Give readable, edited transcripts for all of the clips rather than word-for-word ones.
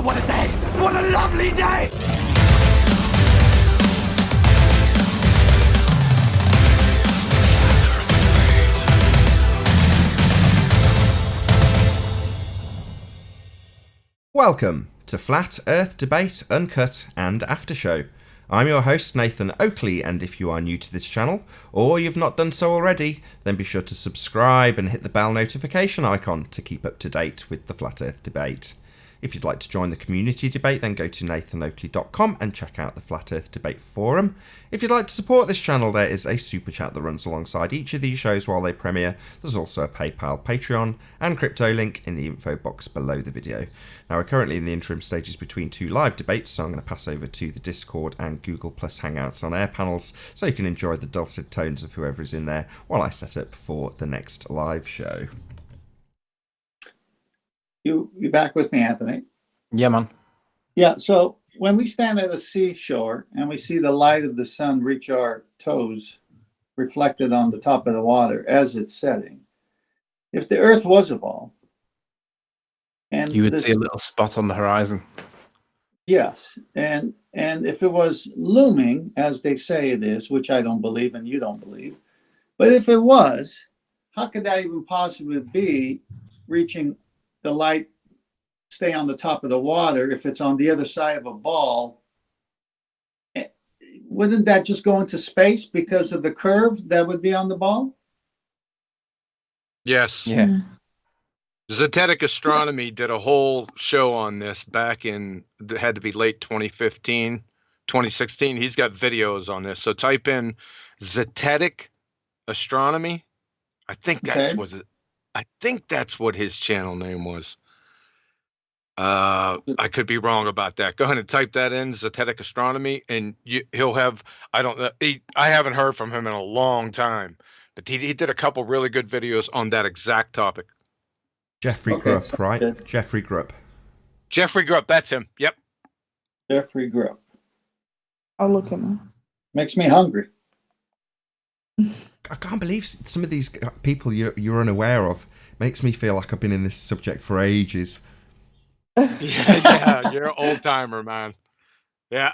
what a day! What a lovely day! Welcome to Flat Earth Debate, Uncut and After Show. I'm your host Nathan Oakley, and if you are new to this channel, or you've not done so already, then be sure to subscribe and hit the bell notification icon to keep up to date with the Flat Earth Debate. If you'd like to join the community debate, then go to nathanoakley.com and check out the Flat Earth Debate forum. If you'd like to support this channel, there is a super chat that runs alongside each of these shows while they premiere. There's also a PayPal, Patreon and crypto link in the info box below the video. Now, we're currently in the interim stages between two live debates, so I'm going to pass over to the Discord and Google Plus Hangouts on air panels so you can enjoy the dulcet tones of whoever is in there while I set up for the next live show. You back with me, Anthony? Yeah, man. Yeah, so when we stand at the seashore and we see the light of the sun reach our toes reflected on the top of the water as it's setting, if the Earth was a ball, and you would see a little spot on the horizon. Yes, and if it was looming, as they say it is, which I don't believe and you don't believe, but if it was, how could that even possibly be reaching the light, stay on the top of the water if it's on the other side of a ball? Wouldn't that just go into space because of the curve that would be on the ball? Yes. Yeah. Zetetic Astronomy did a whole show on this back in, it had to be late 2015, 2016. He's got videos on this. So type in Zetetic Astronomy. I think that's what his channel name was. I could be wrong about that. Go ahead and type that in, Zetetic Astronomy, and he'll have, I don't know, I haven't heard from him in a long time, but he did a couple really good videos on that exact topic. Jeffrey Grupp, right? Good. Jeffrey Grupp, that's him. Yep. Jeffrey Grupp. I'll look him up. Makes me hungry. I can't believe some of these people you're unaware of. Makes me feel like I've been in this subject for ages. Yeah, you're an old timer, man. Yeah.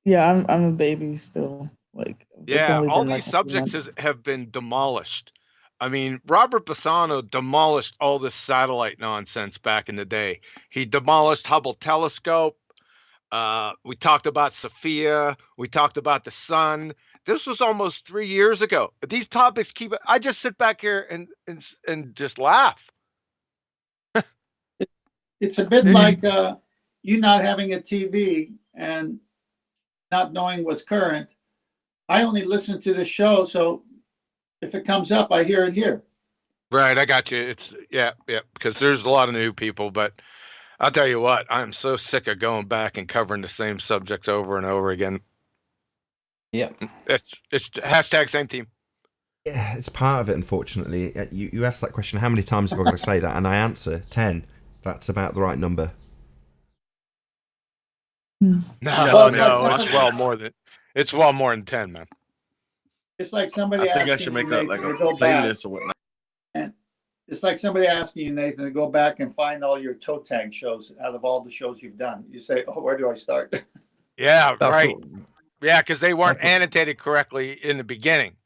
Yeah, I'm a baby still. Like, yeah, all these subjects have been demolished. I mean, Robert Bassano demolished all this satellite nonsense back in the day. He demolished Hubble telescope. We talked about Sophia. We talked about the sun. This was almost 3 years ago. These topics I just sit back here and just laugh. It's a bit like you not having a TV and not knowing what's current. I only listen to the show, so if it comes up, I hear it here. Right, I got you. It's yeah, because there's a lot of new people, but I'll tell you what, I'm so sick of going back and covering the same subjects over and over again. Yeah, it's hashtag same team. Yeah, it's part of it. Unfortunately, you asked that question. How many times have I got to say that? And I answer 10. That's about the right number. No, it's well more than 10, man. It's like somebody asking I should make Nathan like a to go back, playlist or whatnot. and it's like somebody asking you, Nathan, to go back and find all your toe tag shows out of all the shows you've done. You say, "Oh, where do I start?" Yeah, right. Yeah, because they weren't annotated correctly in the beginning,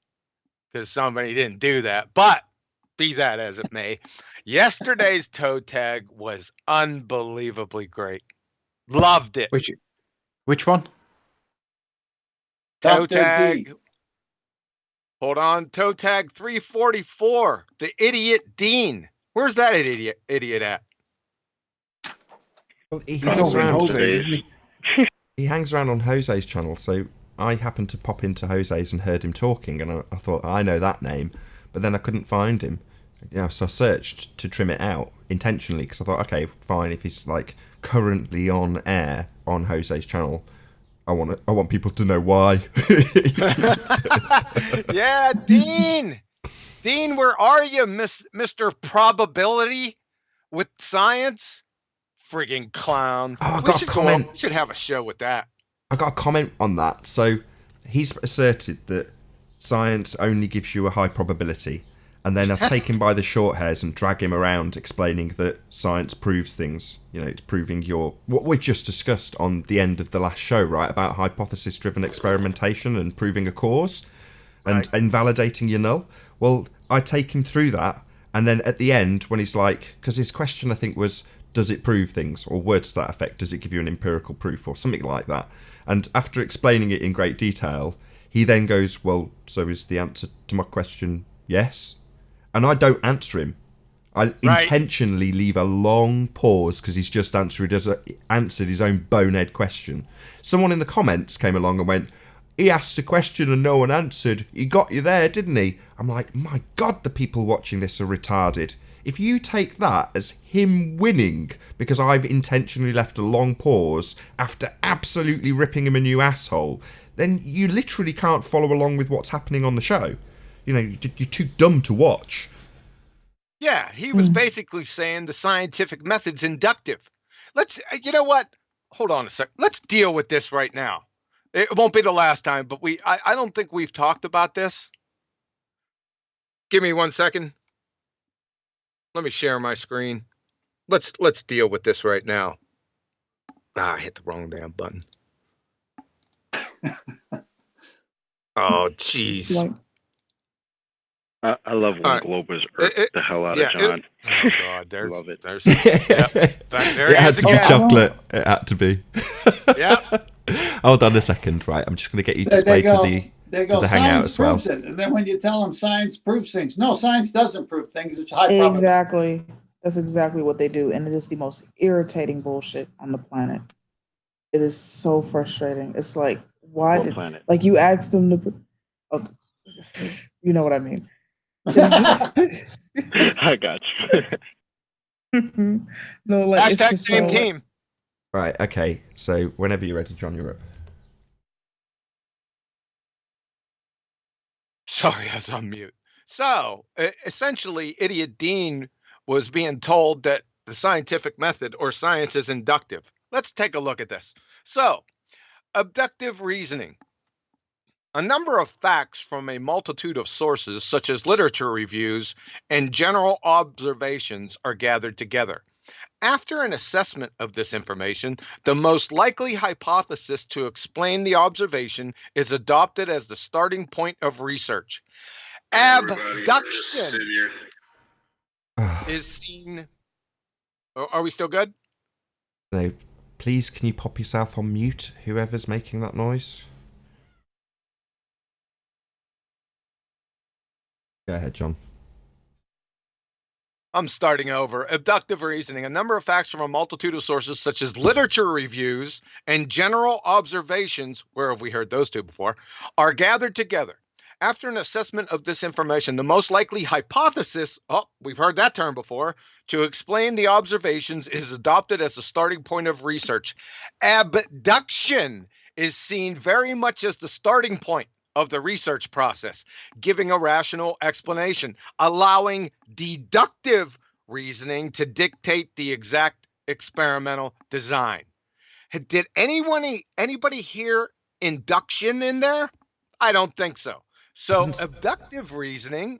because somebody didn't do that. But be that as it may, yesterday's toe tag was unbelievably great. Loved it. Which one? Toe tag. Hold on. Toe tag 344. The idiot Dean. Where's that idiot at? Well, he hangs around on Jose's channel, so I happened to pop into Jose's and heard him talking, and I thought, I know that name, but then I couldn't find him. So I searched to trim it out intentionally, because I thought, okay, fine, if he's like currently on air on Jose's channel, I want people to know why. Yeah, Dean, where are you, Mr. Probability with science? Friggin' clown. Oh, I got a comment. We should have a show with that. I got a comment on that. So he's asserted that science only gives you a high probability, And then I take him by the short hairs and drag him around, explaining that science proves things. You know, it's proving what we've just discussed on the end of the last show, right? About hypothesis-driven experimentation and proving a cause and invalidating your null. Well, I take him through that. And then at the end, when he's like, because his question, I think, was, does it prove things? Or words to that effect, does it give you an empirical proof or something like that? And after explaining it in great detail, he then goes, well, so is the answer to my question yes? And I don't answer him. I intentionally leave a long pause because he's just answered his own bonehead question. Someone in the comments came along and went, he asked a question and no one answered. He got you there, didn't he? I'm like, my God, the people watching this are retarded. If you take that as him winning because I've intentionally left a long pause after absolutely ripping him a new asshole, then you literally can't follow along with what's happening on the show. You know, you're too dumb to watch. Yeah, he was basically saying the scientific method's inductive. You know what? Hold on a sec. Let's deal with this right now. It won't be the last time, but I don't think we've talked about this. Give me 1 second. Let me share my screen. Let's deal with this right now. I hit the wrong damn button. Oh, jeez. I love when Globers irk the hell out of John. Oh God, Love it. There it had to be chocolate. It had to be. Yeah. Hold on a second, right? I'm just going to get you displayed to the hangout as well. It. And then when you tell them science proves things, no, science doesn't prove things. It's high probability. Exactly. That's exactly what they do, and it is the most irritating bullshit on the planet. It is so frustrating. It's like, why did like you asked them to put? Oh, you know what I mean. I got you. No, like hashtag same team. Right. Okay. So whenever you're ready, John, you're up. Sorry, I was on mute. So essentially, Idiot Dean was being told that the scientific method or science is inductive. Let's take a look at this. So, abductive reasoning. A number of facts from a multitude of sources, such as literature reviews and general observations, are gathered together. After an assessment of this information, the most likely hypothesis to explain the observation is adopted as the starting point of research. Abduction is seen. Are we still good? No, please, can you pop yourself on mute, whoever's making that noise? Go ahead, John. I'm starting over. Abductive reasoning. A number of facts from a multitude of sources, such as literature reviews and general observations, where have we heard those two before, are gathered together. After an assessment of this information, the most likely hypothesis, we've heard that term before, to explain the observations is adopted as the starting point of research. Abduction is seen very much as the starting point of the research process, giving a rational explanation, allowing deductive reasoning to dictate the exact experimental design. Did anybody hear induction in there? I don't think so. So abductive reasoning,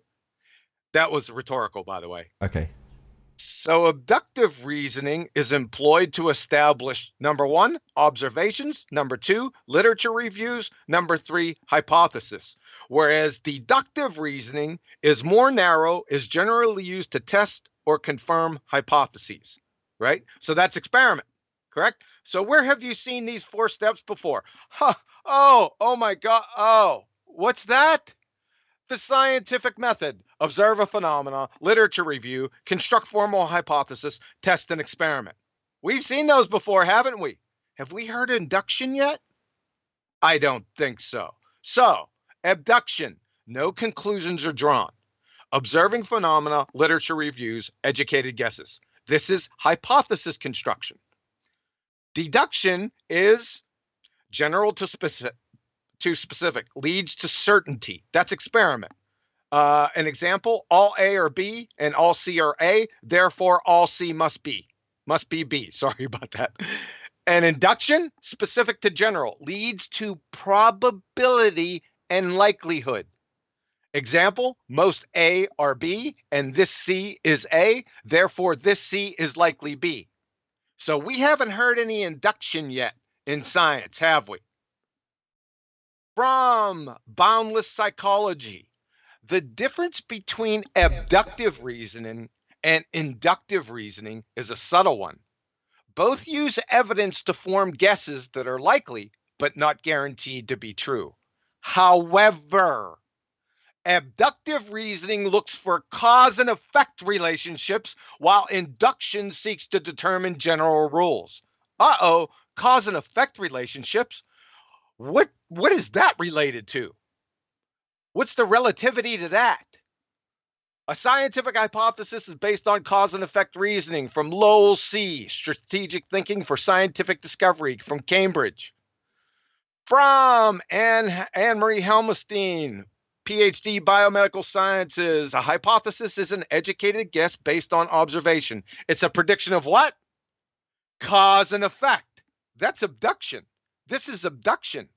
that was rhetorical, by the way. Okay. So abductive reasoning is employed to establish, number one, observations, number two, literature reviews, number three, hypothesis. Whereas deductive reasoning is more narrow, is generally used to test or confirm hypotheses, right? So that's experiment, correct? So where have you seen these four steps before? Oh my God. Oh, what's that? The scientific method: observe a phenomena, literature review, construct formal hypothesis, test an experiment. We've seen those before, haven't we? Have we heard induction yet? I don't think so. So, abduction, no conclusions are drawn. Observing phenomena, literature reviews, educated guesses. This is hypothesis construction. Deduction is general to specific, leads to certainty. That's experiment. An example: all A are B and all C are A, therefore all C must be B. Sorry about that. And induction, specific to general, leads to probability and likelihood. Example, most A are B, and this C is A, therefore this C is likely B. So we haven't heard any induction yet in science, have we? From Boundless Psychology, the difference between abductive reasoning and inductive reasoning is a subtle one. Both use evidence to form guesses that are likely, but not guaranteed to be true. However, abductive reasoning looks for cause and effect relationships, while induction seeks to determine general rules. Cause and effect relationships? What is that related to? What's the relativity to that? A scientific hypothesis is based on cause and effect reasoning from Lowell C., Strategic Thinking for Scientific Discovery from Cambridge. From Anne-Marie Helmstein, PhD, Biomedical Sciences. A hypothesis is an educated guess based on observation. It's a prediction of what? Cause and effect. That's abduction. This is abduction.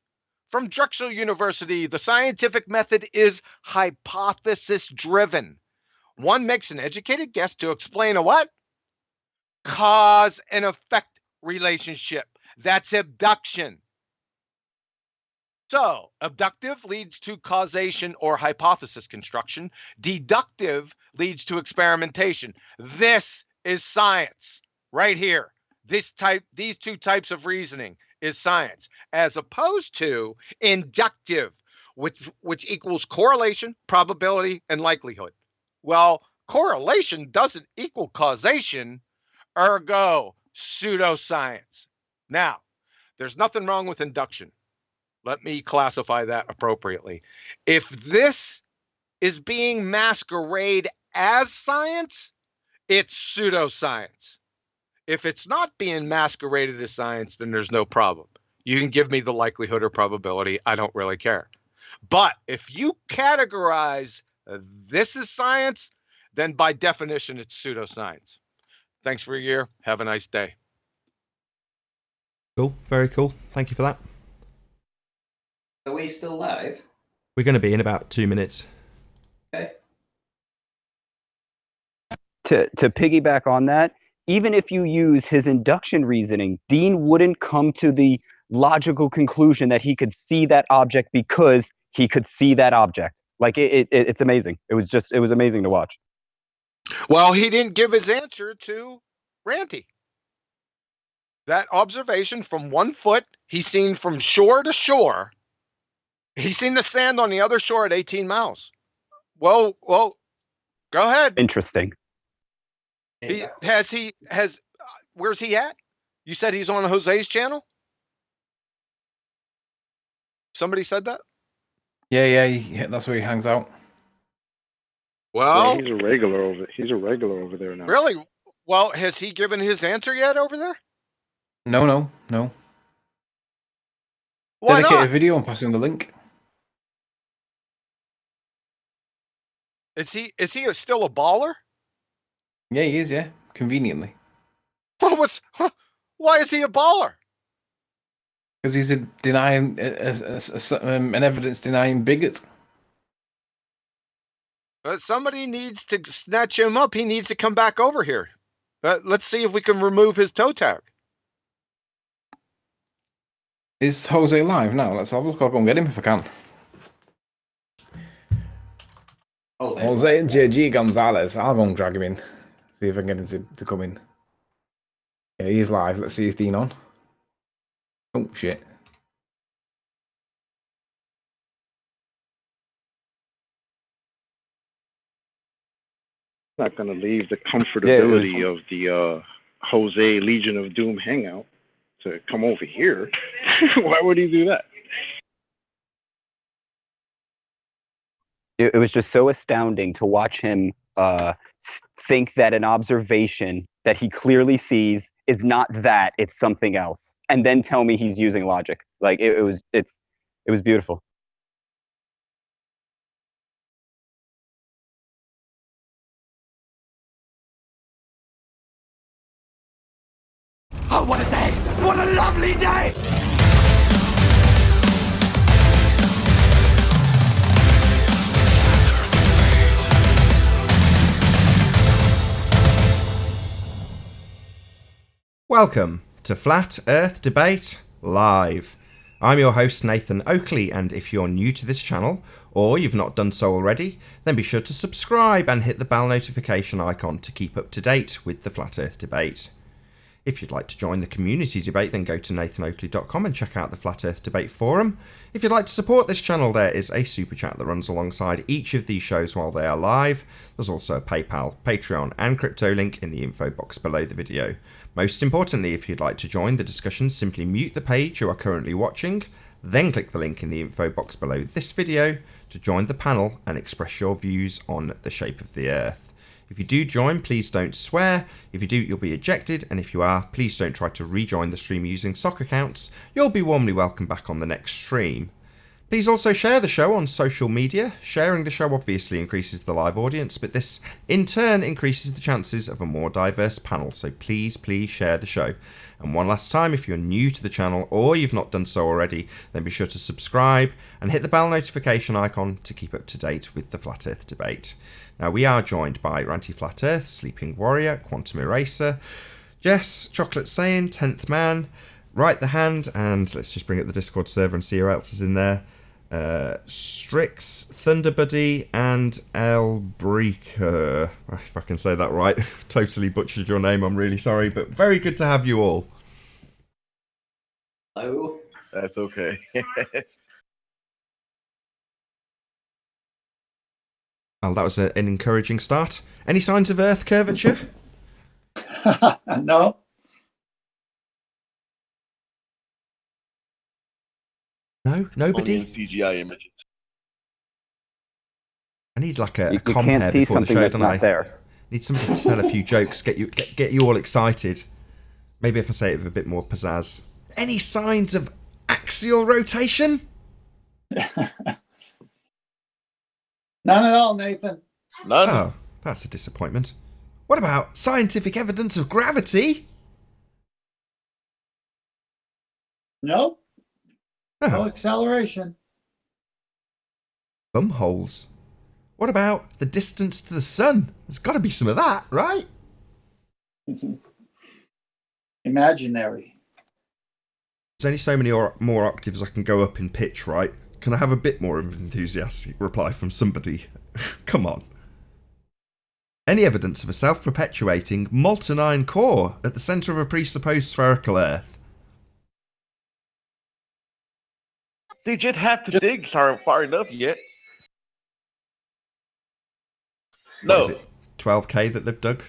From Drexel University, the scientific method is hypothesis-driven. One makes an educated guess to explain a what? Cause and effect relationship. That's abduction. So, abductive leads to causation or hypothesis construction. Deductive leads to experimentation. This is science right here. These two types of reasoning is science, as opposed to inductive, which equals correlation, probability, and likelihood. Well, correlation doesn't equal causation, ergo pseudoscience. Now, there's nothing wrong with induction. Let me classify that appropriately. If this is being masqueraded as science, it's pseudoscience. If it's not being masqueraded as science, then there's no problem. You can give me the likelihood or probability. I don't really care. But if you categorize this as science, then by definition, it's pseudoscience. Thanks for your year. Have a nice day. Cool. Very cool. Thank you for that. Are we still live? We're going to be in about 2 minutes. Okay. To piggyback on that, even if you use his induction reasoning, Dean wouldn't come to the logical conclusion that he could see that object because he could see that object. Like it's amazing. It was amazing to watch. Well, he didn't give his answer to Ranty. That observation from 1 foot, he's seen from shore to shore. He's seen the sand on the other shore at 18 miles. Well, go ahead. Interesting. Where's he at? You said he's on Jose's channel? Somebody said that? Yeah, that's where he hangs out. Well, he's a regular over there now. Really? Well, has he given his answer yet over there? No. Why Dedicate not? a video and pass him the link. Is he still a baller? Yeah, he is, yeah. Conveniently. Why is he a baller? Because he's an evidence-denying bigot. But somebody needs to snatch him up. He needs to come back over here. Let's see if we can remove his toe tag. Is Jose live now? Let's have a look. I'll go and get him if I can. Jose and JG Gonzalez. I'll go and drag him in. See if I can get him to come in. Yeah, he's live. Let's see, is Dean on? Oh, shit. Not going to leave the comfortability of the Jose Legion of Doom hangout to come over here. Why would he do that? It was just so astounding to watch him think that an observation that he clearly sees is not that, it's something else, and then tell me he's using logic. Like it was beautiful. Oh, what a day! What a lovely day! Welcome to Flat Earth Debate Live. I'm your host Nathan Oakley, and if you're new to this channel, or you've not done so already, then be sure to subscribe and hit the bell notification icon to keep up to date with the Flat Earth Debate. If you'd like to join the community debate, then go to nathanoakley.com and check out the Flat Earth Debate Forum. If you'd like to support this channel, there is a super chat that runs alongside each of these shows while they are live. There's also a PayPal, Patreon and crypto link in the info box below the video. Most importantly, if you'd like to join the discussion, simply mute the page you are currently watching, then click the link in the info box below this video to join the panel and express your views on the shape of the Earth. If you do join, please don't swear. If you do, you'll be ejected. And if you are, please don't try to rejoin the stream using sock accounts. You'll be warmly welcomed back on the next stream. Please also share the show on social media. Sharing the show obviously increases the live audience, but this in turn increases the chances of a more diverse panel. So please share the show. And one last time, if you're new to the channel or you've not done so already, then be sure to subscribe and hit the bell notification icon to keep up to date with the Flat Earth Debate. Now, we are joined by Ranty Flat Earth, Sleeping Warrior, Quantum Eraser, Jess, Chocolate Saiyan, 10th Man, Right the Hand, and let's just bring up the Discord server and see who else is in there. Strix, Thunder Buddy, and Elbreaker. If I can say that right. Totally butchered your name, I'm really sorry, but very good to have you all. Hello. That's okay. Well, that was an encouraging start. Any signs of Earth curvature? No. No? Nobody? Only in CGI images. I need like a You compare can't see before the something show, that's don't not I? there. Need somebody to tell a few jokes, get you all excited. Maybe if I say it with a bit more pizzazz. Any signs of axial rotation? None at all, Nathan. None. Oh, that's a disappointment. What about scientific evidence of gravity? Nope. No Oh, acceleration. bum holes. What about the distance to the sun? There's got to be some of that, right? Imaginary. There's only so many more octaves I can go up in pitch, right? Can I have a bit more of an enthusiastic reply from somebody? Come on. Any evidence of a self-perpetuating molten iron core at the centre of a presupposed spherical Earth? They just have to dig far enough yet. What No. is it, 12k that they've dug?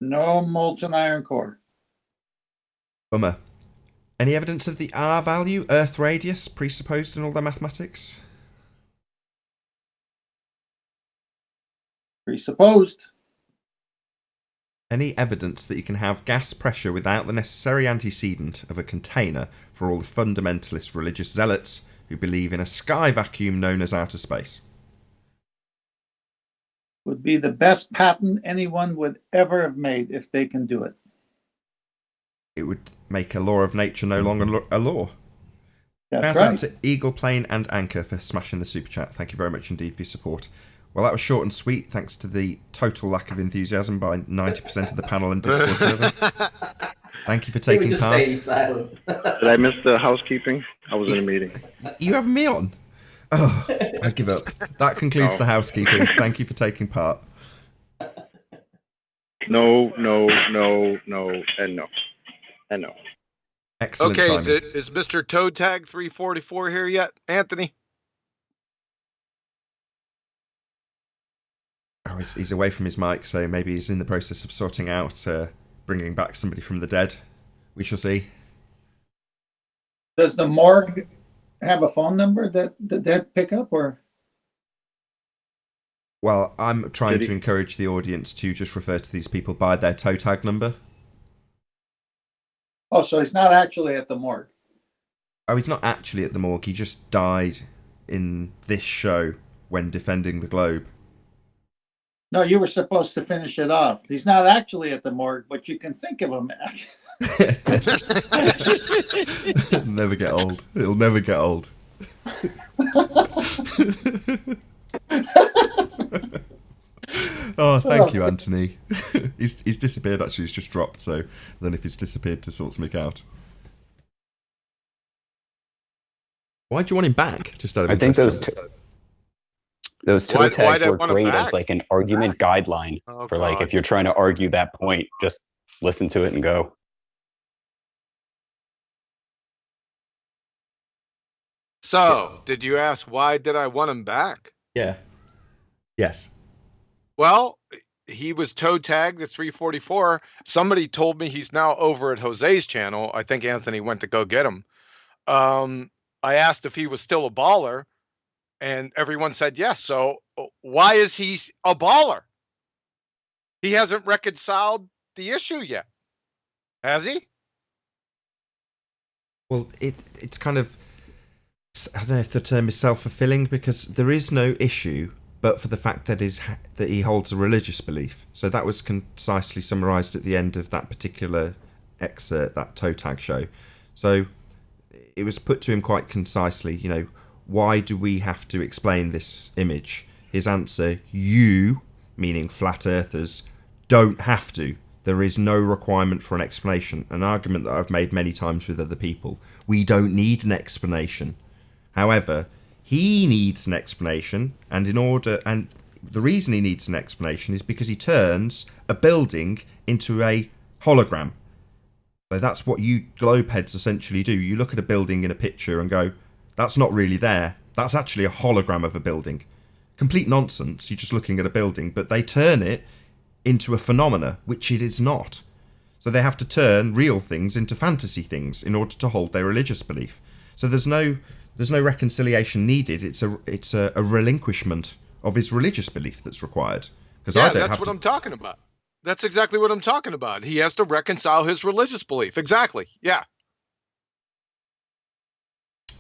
No molten iron core. Bummer. Any evidence of the R value, Earth radius, presupposed in all their mathematics? Presupposed. Any evidence that you can have gas pressure without the necessary antecedent of a container for all the fundamentalist religious zealots who believe in a sky vacuum known as outer space? Would be the best patent anyone would ever have made if they can do it. It would make a law of nature no longer a law. That's Shout out right. to Eagle Plane and Anchor for smashing the super chat. Thank you very much indeed for your support. Well, that was short and sweet, thanks to the total lack of enthusiasm by 90% of the panel and Discord server. Thank you for taking just part. staying silent. Did I miss the housekeeping? I was in a meeting. You having me on? Oh, I give up. That concludes the housekeeping. Thank you for taking part. No, and no. And no. Excellent Okay, timing. is Mr. Toe Tag 344 here yet, Anthony? Oh, he's away from his mic, so maybe he's in the process of sorting out bringing back somebody from the dead. We shall see. Does the morgue have a phone number that the dead pick up, or? Well, I'm trying to encourage the audience to just refer to these people by their toe tag number. Oh, so he's not actually at the morgue. Oh, he's not actually at the morgue. He just died in this show when defending the globe. No, you were supposed to finish it off. He's not actually at the morgue, but you can think of him. Never get old. It'll never get old. Oh, thank you, Anthony. he's disappeared, actually. He's just dropped, so then if he's disappeared to sort something out. Why do you want him back? Just out of I think interest. those toe tags they were want him great back? as like an argument guideline Oh, for like God. if you're trying to argue that point, just listen to it and go. So, did you ask why did I want him back? Yeah. Yes. Well, he was toe tagged at 344. Somebody told me he's now over at Jose's channel. I think Anthony went to go get him. I asked if he was still a baller, and everyone said yes. So why is he a baller? He hasn't reconciled the issue yet, has he? Well, it's kind of, I don't know if the term is self-fulfilling, because there is no issue but for the fact that he holds a religious belief. So that was concisely summarised at the end of that particular excerpt, that toe tag show. So it was put to him quite concisely, you know, why do we have to explain this image? His answer, you, meaning flat earthers, don't have to. There is no requirement for an explanation. An argument that I've made many times with other people. We don't need an explanation. However, he needs an explanation, and the reason he needs an explanation is because he turns a building into a hologram. So that's what you globe heads essentially do. You look at a building in a picture and go, that's not really there. That's actually a hologram of a building. Complete nonsense. You're just looking at a building, but they turn it into a phenomena, which it is not. So they have to turn real things into fantasy things in order to hold their religious belief. So there's no reconciliation needed. It's a relinquishment of his religious belief that's required. Because that's what I'm talking about. That's exactly what I'm talking about. He has to reconcile his religious belief. Exactly. Yeah.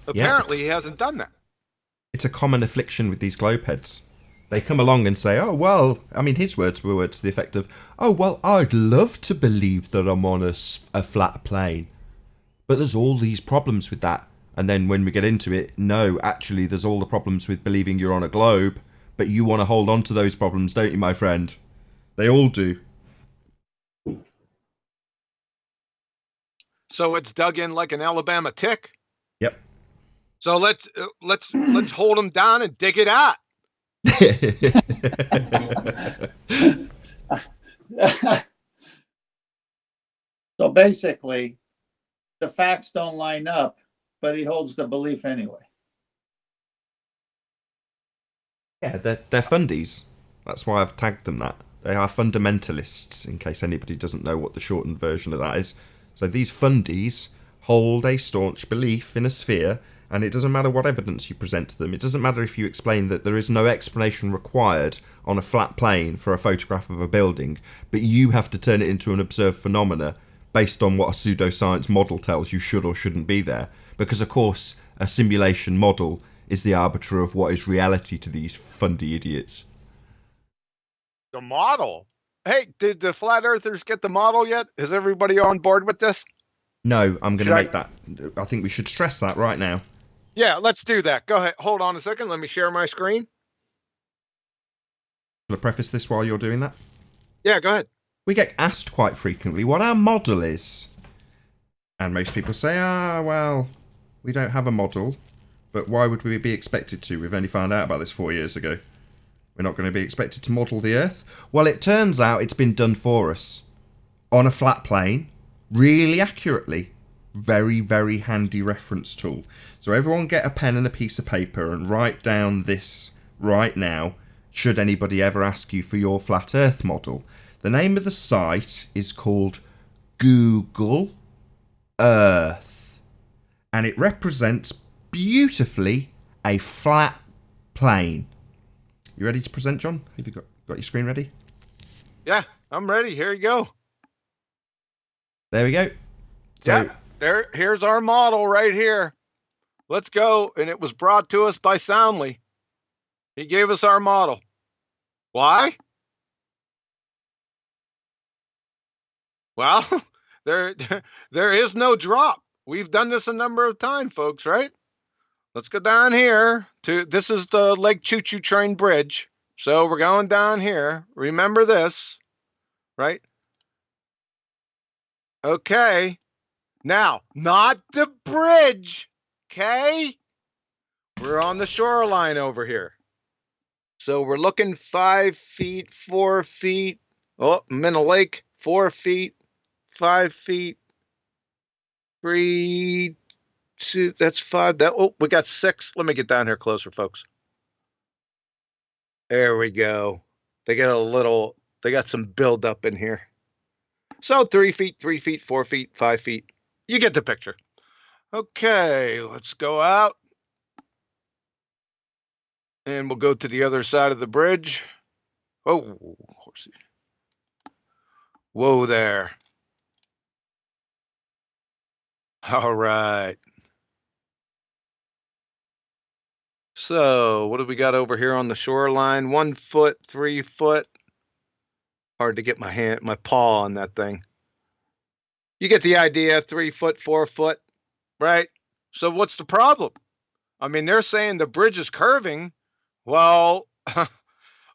Apparently, he hasn't done that. It's a common affliction with these globe heads. They come along and say, oh, well, I mean, his words were to the effect of, oh, well, I'd love to believe that I'm on a flat plane. But there's all these problems with that. And then when we get into it, no, actually, there's all the problems with believing you're on a globe. But you want to hold on to those problems, don't you, my friend? They all do. So it's dug in like an Alabama tick. Yep. So let's hold him down and dig it out. So basically, the facts don't line up, but he holds the belief anyway. Yeah, they're fundies. That's why I've tagged them that. They are fundamentalists, in case anybody doesn't know what the shortened version of that is. So these fundies hold a staunch belief in a sphere, and it doesn't matter what evidence you present to them. It doesn't matter if you explain that there is no explanation required on a flat plane for a photograph of a building, but you have to turn it into an observed phenomena based on what a pseudoscience model tells you should or shouldn't be there. Because, of course, a simulation model is the arbiter of what is reality to these fundy idiots. The model? Hey, did the flat earthers get the model yet? Is everybody on board with this? No, I'm going to make that. I think we should stress that right now. Yeah, let's do that. Go ahead. Hold on a second. Let me share my screen. Will I preface this while you're doing that? Yeah, go ahead. We get asked quite frequently what our model is. And most people say, well, we don't have a model. But why would we be expected to? We've only found out about this 4 years ago. We're not going to be expected to model the Earth? Well, it turns out it's been done for us. On a flat plane, really accurately. Very, very handy reference tool. So everyone get a pen and a piece of paper and write down this right now, should anybody ever ask you for your flat Earth model. The name of the site is called Google Earth. And it represents beautifully a flat plane. You ready to present, John? Have you got your screen ready? Yeah, I'm ready. Here you go. There we go. So, yeah, here's our model right here. Let's go. And it was brought to us by Soundly. He gave us our model. Why? Well, there is no drop. We've done this a number of times, folks, right? Let's go down here to, this is the Lake Choo Choo Train Bridge. So we're going down here. Remember this, right? Okay. Now, not the bridge. Okay. We're on the shoreline over here. So we're looking 5 feet, 4 feet. Oh, I'm in a lake. 4 feet, 5 feet, 3, 2. That's 5. We got 6. Let me get down here closer, folks. There we go. They got some build up in here. So 3 feet, 3 feet, 4 feet, 5 feet. You get the picture. Okay, let's go out. And we'll go to the other side of the bridge. Oh, horsey. Whoa there. All right. So what do we got over here on the shoreline? 1 foot, 3 foot. Hard to get my paw on that thing. You get the idea, 3 foot, 4 foot, right? So what's the problem? I mean, they're saying the bridge is curving. Well,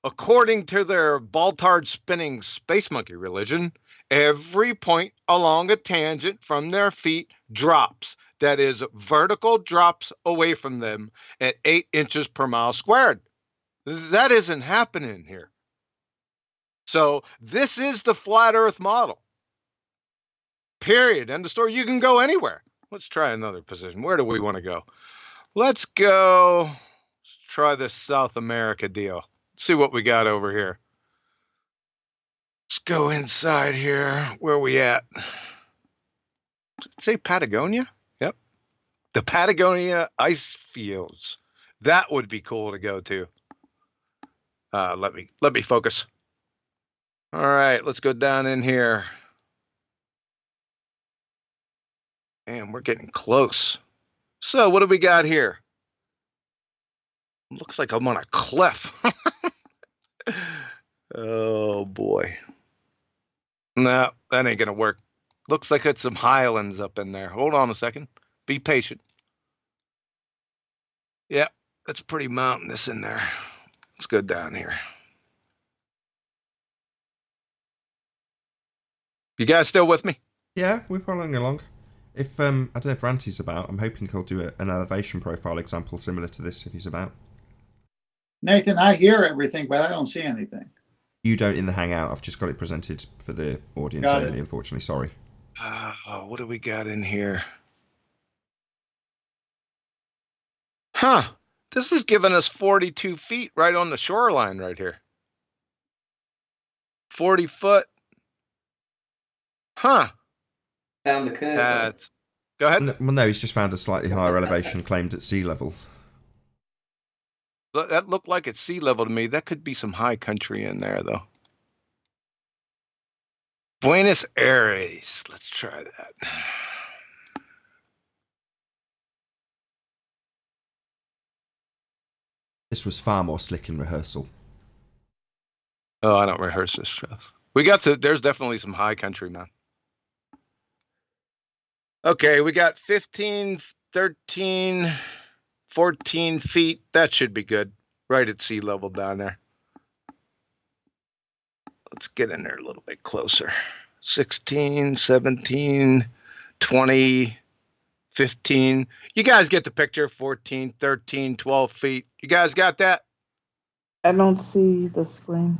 according to their Baltard spinning space monkey religion, every point along a tangent from their feet drops. That is, vertical drops away from them at 8 inches per mile squared. That isn't happening here. So this is the flat Earth model. Period. End of story. You can go anywhere. Let's try another position. Where do we want to go? Let's go. Let's try this South America deal. See what we got over here. Let's go inside here. Where are we at? Say Patagonia? Yep. The Patagonia ice fields. That would be cool to go to. Let me focus. All right, let's go down in here. And we're getting close. So what do we got here? Looks like I'm on a cliff. Oh boy. No, that ain't gonna work. Looks like it's some highlands up in there. Hold on a second. Be patient. Yeah, that's pretty mountainous in there. Let's go down here. You guys still with me? Yeah, we're following along. If I don't know if Ranty's about, I'm hoping he'll do an elevation profile example similar to this if he's about. Nathan, I hear everything, but I don't see anything. You don't in the Hangout. I've just got it presented for the audience Got only, it. unfortunately. Sorry. What do we got in here? Huh. This is giving us 42 feet right on the shoreline right here. 40 foot. Huh. Found the curve. Go ahead. Well, no, he's just found a slightly higher elevation claimed at sea level. That looked like it's sea level to me. That could be some high country in there, though. Buenos Aires. Let's try that. This was far more slick in rehearsal. Oh, I don't rehearse this stuff. There's definitely some high country, man. Okay, we got 15, 13, 14 feet. That should be good. Right at sea level down there. Let's get in there a little bit closer. 16, 17, 20, 15. You guys get the picture. 14, 13, 12 feet. You guys got that? I don't see the screen.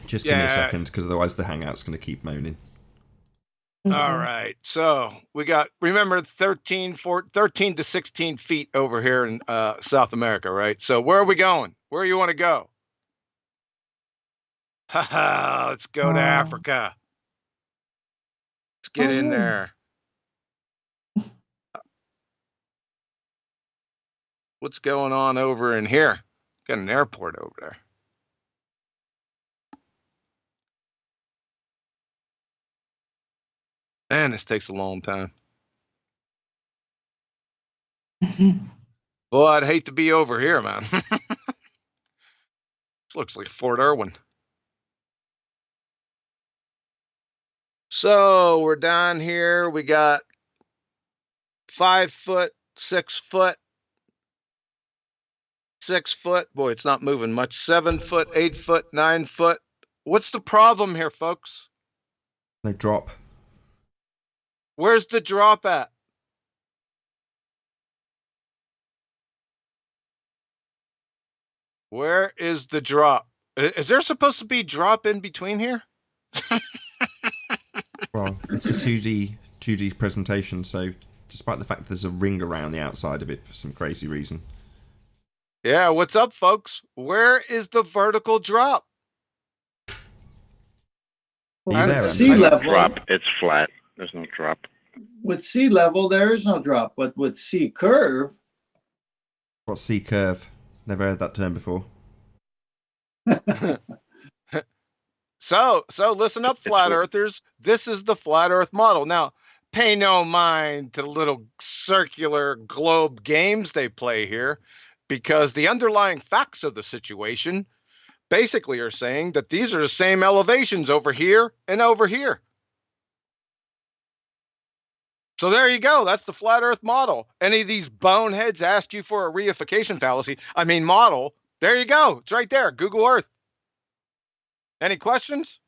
Just give me a second, because otherwise the Hangout's going to keep moaning. Okay. All right. So we got, remember, 13 to 16 feet over here in South America, right? So where are we going? Where you want to go? Let's go to Africa. Let's get in there. What's going on over in here? Got an airport over there. Man, this takes a long time. Well, I'd hate to be over here, man. This looks like Fort Irwin. So we're down here. We got 5 foot, 6 foot, 6 foot. Boy, it's not moving much. 7 foot, 8 foot, 9 foot. What's the problem here, folks? No drop. Where's the drop at? Where is the drop? Is there supposed to be drop in between here? Well, it's a 2D presentation, so despite the fact there's a ring around the outside of it for some crazy reason. Yeah, what's up, folks? Where is the vertical drop? Are you there, sea Andy? level, Drop. It's flat. There's no drop. with sea level, there is no drop, but with sea curve, What's C curve? Never heard that term before. So listen up, flat earthers. This is the flat earth model. Now, pay no mind to the little circular globe games they play here, because the underlying facts of the situation basically are saying that these are the same elevations over here and over here. So there you go. That's the flat earth model. Any of these boneheads ask you for a reification fallacy, model, there you go. It's right there. Google Earth. Any questions?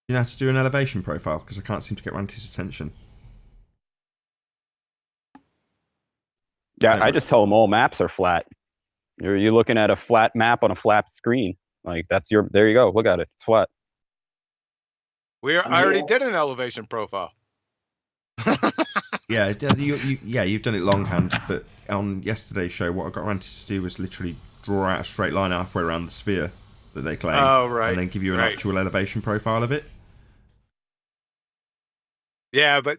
You know how to do an elevation profile? Because I can't seem to get Ranty's attention. Yeah, I just tell them all maps are flat. You're looking at a flat map on a flat screen. Like there you go. Look at it. It's flat. I already did an elevation profile. Yeah, you've done it longhand, but on yesterday's show, what I got Ranty to do was literally draw out a straight line halfway around the sphere that they claim. Oh, right. And then give you an actual elevation profile of it. Yeah, but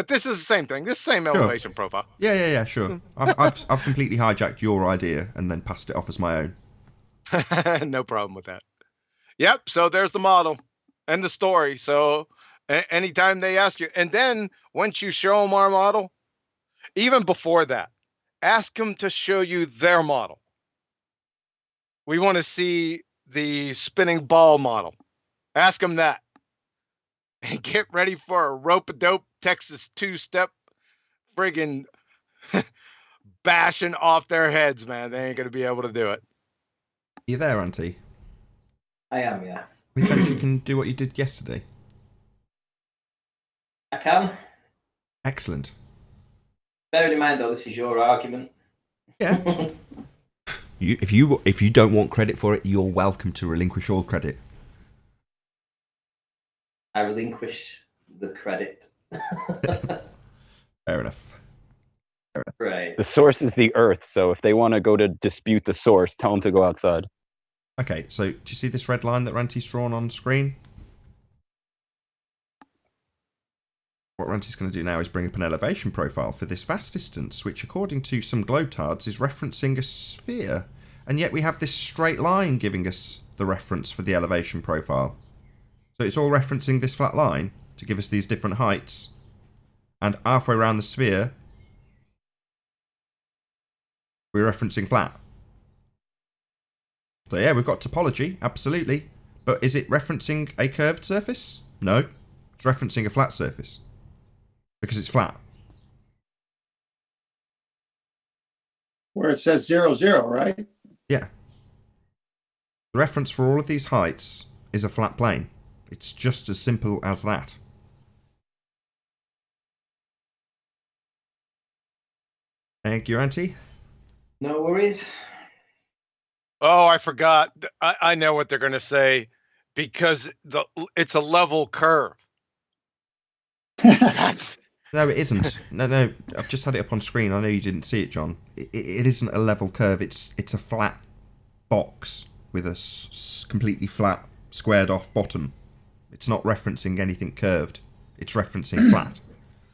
this is the same thing. This same elevation profile. Yeah, sure. I've completely hijacked your idea and then passed it off as my own. No problem with that. Yep. So there's the model and the story. So anytime they ask you, and then once you show them our model, even before that, ask them to show you their model. We want to see the spinning ball model. Ask them that. And get ready for a rope-a-dope Texas two-step friggin' bashing off their heads, man. They ain't going to be able to do it. You there, Auntie? I am, yeah. Any chance you can do what you did yesterday? I can. Excellent. Bear in mind, though, this is your argument. Yeah. If you don't want credit for it, you're welcome to relinquish all credit. I relinquish the credit. Fair enough. Right. The source is the Earth, so if they want to go to dispute the source, tell them to go outside. Okay, so do you see this red line that Ranty's drawn on screen? What Ranty's going to do now is bring up an elevation profile for this vast distance, which according to some globetards is referencing a sphere. And yet we have this straight line giving us the reference for the elevation profile. So it's all referencing this flat line to give us these different heights. And halfway around the sphere, we're referencing flat. So yeah, we've got topology, absolutely. But is it referencing a curved surface? No. It's referencing a flat surface. Because it's flat. where it says 0, 0, right? Yeah. The reference for all of these heights is a flat plane. It's just as simple as that. Thank you, Auntie. No worries. Oh, I forgot. I know what they're going to say, because it's a level curve. No, it isn't. No. I've just had it up on screen. I know you didn't see it, John. It isn't a level curve. It's a flat box with a completely flat, squared off bottom. It's not referencing anything curved. It's referencing flat.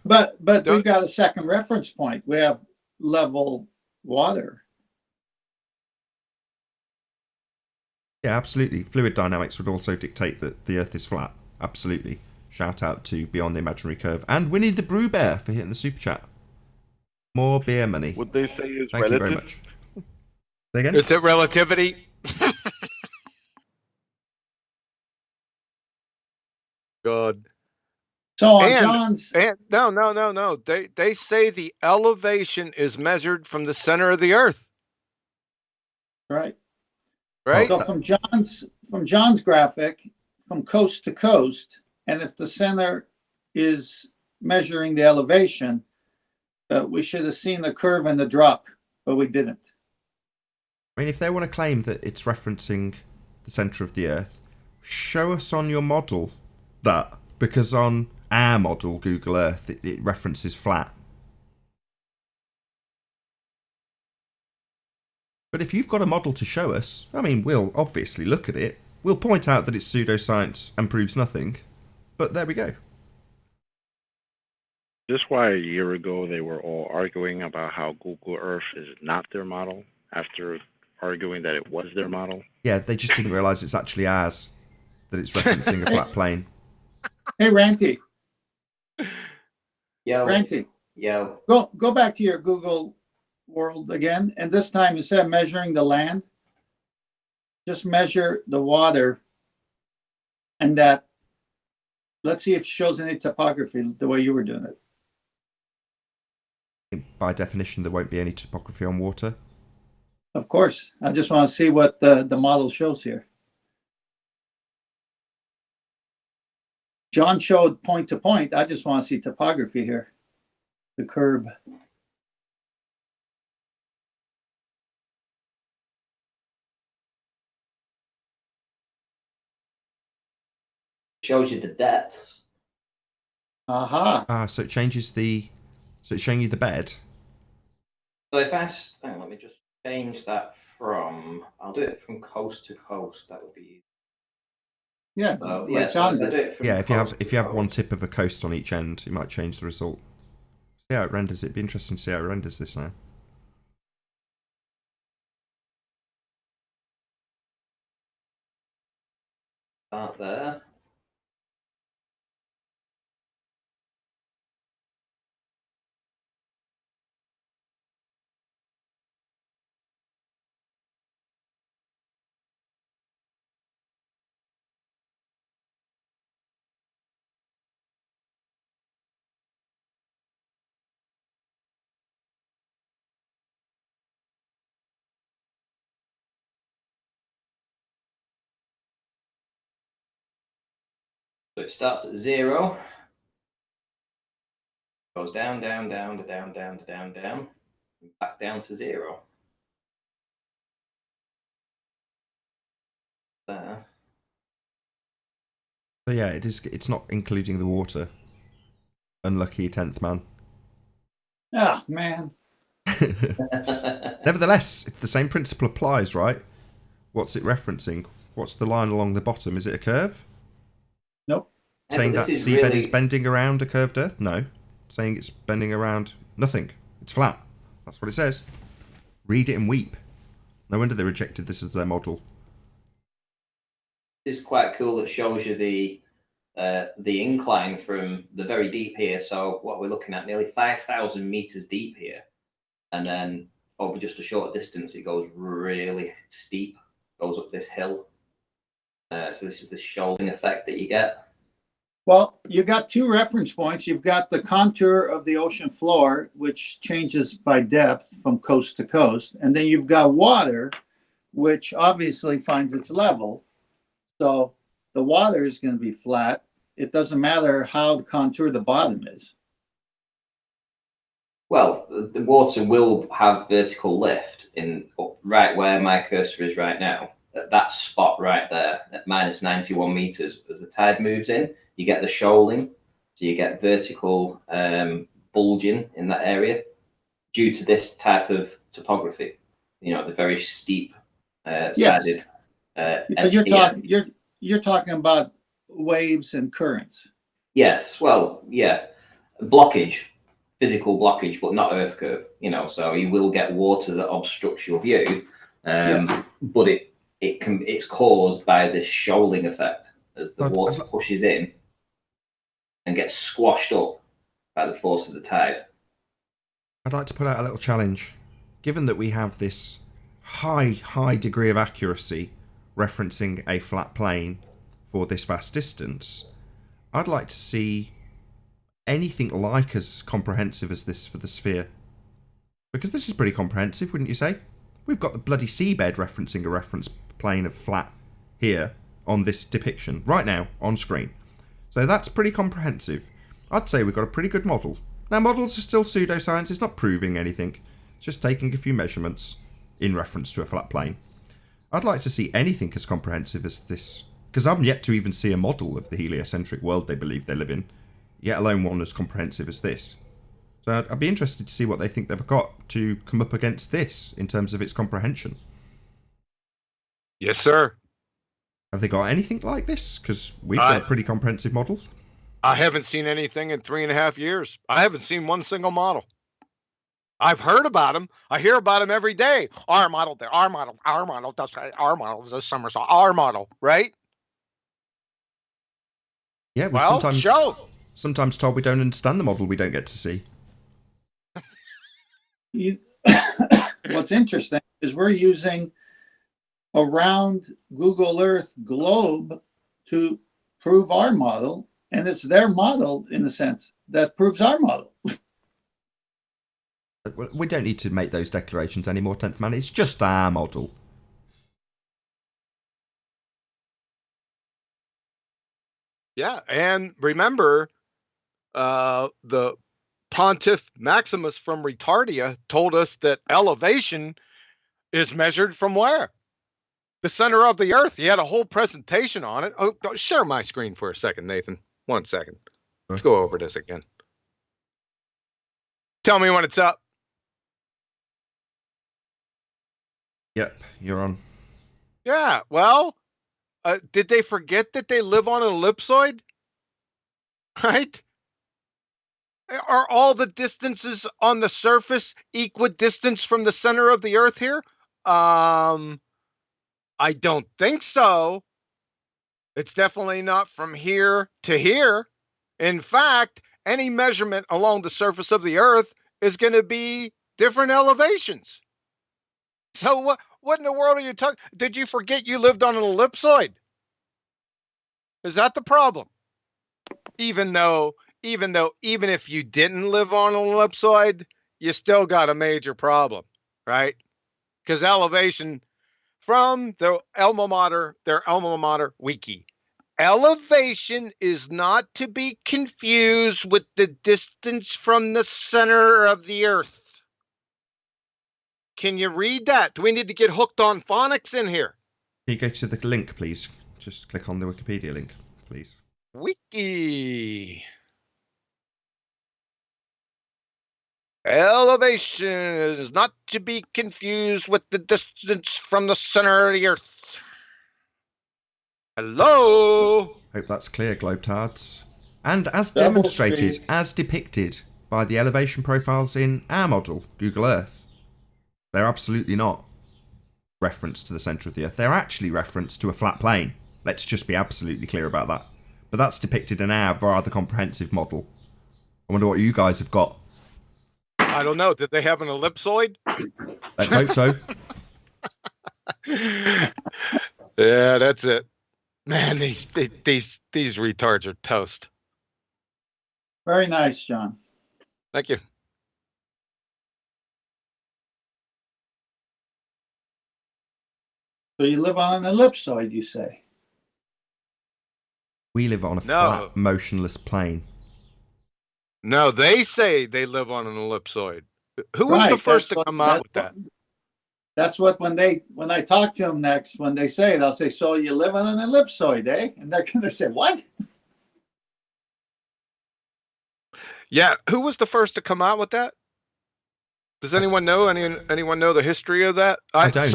But we've got a second reference point. We have level water. Yeah, absolutely. Fluid dynamics would also dictate that the Earth is flat. Absolutely. Shout out to Beyond the Imaginary Curve and Winnie the Brew Bear for hitting the super chat. More beer money. Would they say is Thank you very relative? much. Say again? Is it relativity? Good. So on John's... No. They say the elevation is measured from the center of the Earth. Right. Right? So from John's graphic, from coast to coast, and if the center is measuring the elevation, we should have seen the curve and the drop, but we didn't. I mean, if they want to claim that it's referencing the centre of the Earth, show us on your model that, because on our model, Google Earth, it references flat. But if you've got a model to show us, I mean, we'll obviously look at it. We'll point out that it's pseudoscience and proves nothing. But there we go. This is why a year ago they were all arguing about how Google Earth is not their model after arguing that it was their model. Yeah, they just didn't realise it's actually ours, that it's referencing a flat plane. Hey, Ranty. Yo. Ranty. Yo. Go back to your Google world again, and this time instead of measuring the land, just measure the water, and that. Let's see if it shows any topography the way you were doing it. By definition, there won't be any topography on water. Of course. I just want to see what the model shows here. John showed point to point. I just want to see topography here. The curve. Shows you the depths. Aha. So it changes the... So it's showing you the bed. So if I... let me just change that from... I'll do it from coast to coast. That would be... Yeah. So, like so John I do did. it from Yeah, if you have coast. one tip of a coast on each end, it might change the result. See how it renders. It'd be interesting to see how it renders this now. Start there. So it starts at 0, goes down, down, down, to down, down, to down, down, and back down to 0. There. So yeah, it's not including the water. Unlucky 10th man. Ah, man. Nevertheless, the same principle applies, right? What's it referencing? What's the line along the bottom? Is it a curve? Nope. Saying Yeah, that this is seabed really... is bending around a curved Earth? No. Saying it's bending around nothing. It's flat. That's what it says. Read it and weep. No wonder they rejected this as their model. This is quite cool. It shows you the incline from the very deep here. So what we're looking at, nearly 5,000 meters deep here, and then over just a short distance, it goes really steep, goes up this hill. So this is the shoaling effect that you get. Well, you got two reference points. You've got the contour of the ocean floor, which changes by depth from coast to coast. And then you've got water, which obviously finds its level. So the water is going to be flat. It doesn't matter how contour the bottom is. Well, the water will have vertical lift in right where my cursor is right now. At that spot right there, at minus 91 meters, as the tide moves in, you get the shoaling, so you get vertical bulging in that area due to this type of topography. You know, the very steep sided. But you're talking about waves and currents. Yes, well, yeah, blockage, physical blockage, but not earth curve. You know, so you will get water that obstructs your view, but it's caused by this shoaling effect as the water pushes in and gets squashed up by the force of the tide. I'd like to put out a little challenge. Given that we have this high degree of accuracy referencing a flat plane for this vast distance, I'd like to see anything like as comprehensive as this for the sphere. Because this is pretty comprehensive, wouldn't you say? we've got the bloody seabed referencing a reference plane of flat here on this depiction right now on screen. So that's pretty comprehensive. I'd say we've got a pretty good model. Now, models are still pseudoscience. It's not proving anything. It's just taking a few measurements in reference to a flat plane. I'd like to see anything as comprehensive as this, because I'm yet to even see a model of the heliocentric world they believe they live in, yet alone one as comprehensive as this. So I'd be interested to see what they think they've got to come up against this in terms of its comprehension. Yes, sir. Have they got anything like this? Because we've got a pretty comprehensive model. I haven't seen anything in 3.5 years. I haven't seen one single model. I've heard about them. I hear about them every day. Our model there, our model, that's right. Our model, this somersault, our model, right? Yeah, we're Well, sometimes told we don't understand the model we don't get to see. What's interesting is we're using a round Google Earth globe to prove our model, and it's their model in the sense that proves our model. We don't need to make those declarations anymore, 10th Man. It's just our model. Yeah, and remember, the Pontiff Maximus from Retardia told us that elevation is measured from where? The center of the Earth. He had a whole presentation on it. Oh, share my screen for a second, Nathan. 1 second. Let's go over this again. Tell me when it's up. Yep, you're on. Yeah, well, did they forget that they live on an ellipsoid? Right? Are all the distances on the surface equidistant from the center of the Earth here? I don't think so. It's definitely not from here to here. In fact, any measurement along the surface of the Earth is going to be different elevations. So what in the world are you talking? Did you forget you lived on an ellipsoid? Is that the problem? Even if you didn't live on an ellipsoid, you still got a major problem, right? Because elevation from their alma mater wiki. Elevation is not to be confused with the distance from the center of the Earth. Can you read that? Do we need to get hooked on phonics in here? Can you go to the link, please? Just click on the Wikipedia link, please. Wiki. Elevation is not to be confused with the distance from the center of the Earth. Hello? Hope that's clear, Globetards. And as demonstrated, as depicted by the elevation profiles in our model, Google Earth, they're absolutely not reference to the centre of the Earth. They're actually reference to a flat plane. Let's just be absolutely clear about that. But that's depicted in our rather comprehensive model. I wonder what you guys have got. I don't know. Did they have an ellipsoid? Let's hope so. Yeah, that's it. Man, these retards are toast. Very nice, John. Thank you. So you live on an ellipsoid, you say? We live on a flat, motionless plane. No, they say they live on an ellipsoid. Who was the first to come out with that? That's what when I talk to them next, when they say it, I'll say, "So you live on an ellipsoid, eh?" And they're going to say, "What?" Yeah, who was the first to come out with that? Does anyone know? Anyone know the history of that? I don't.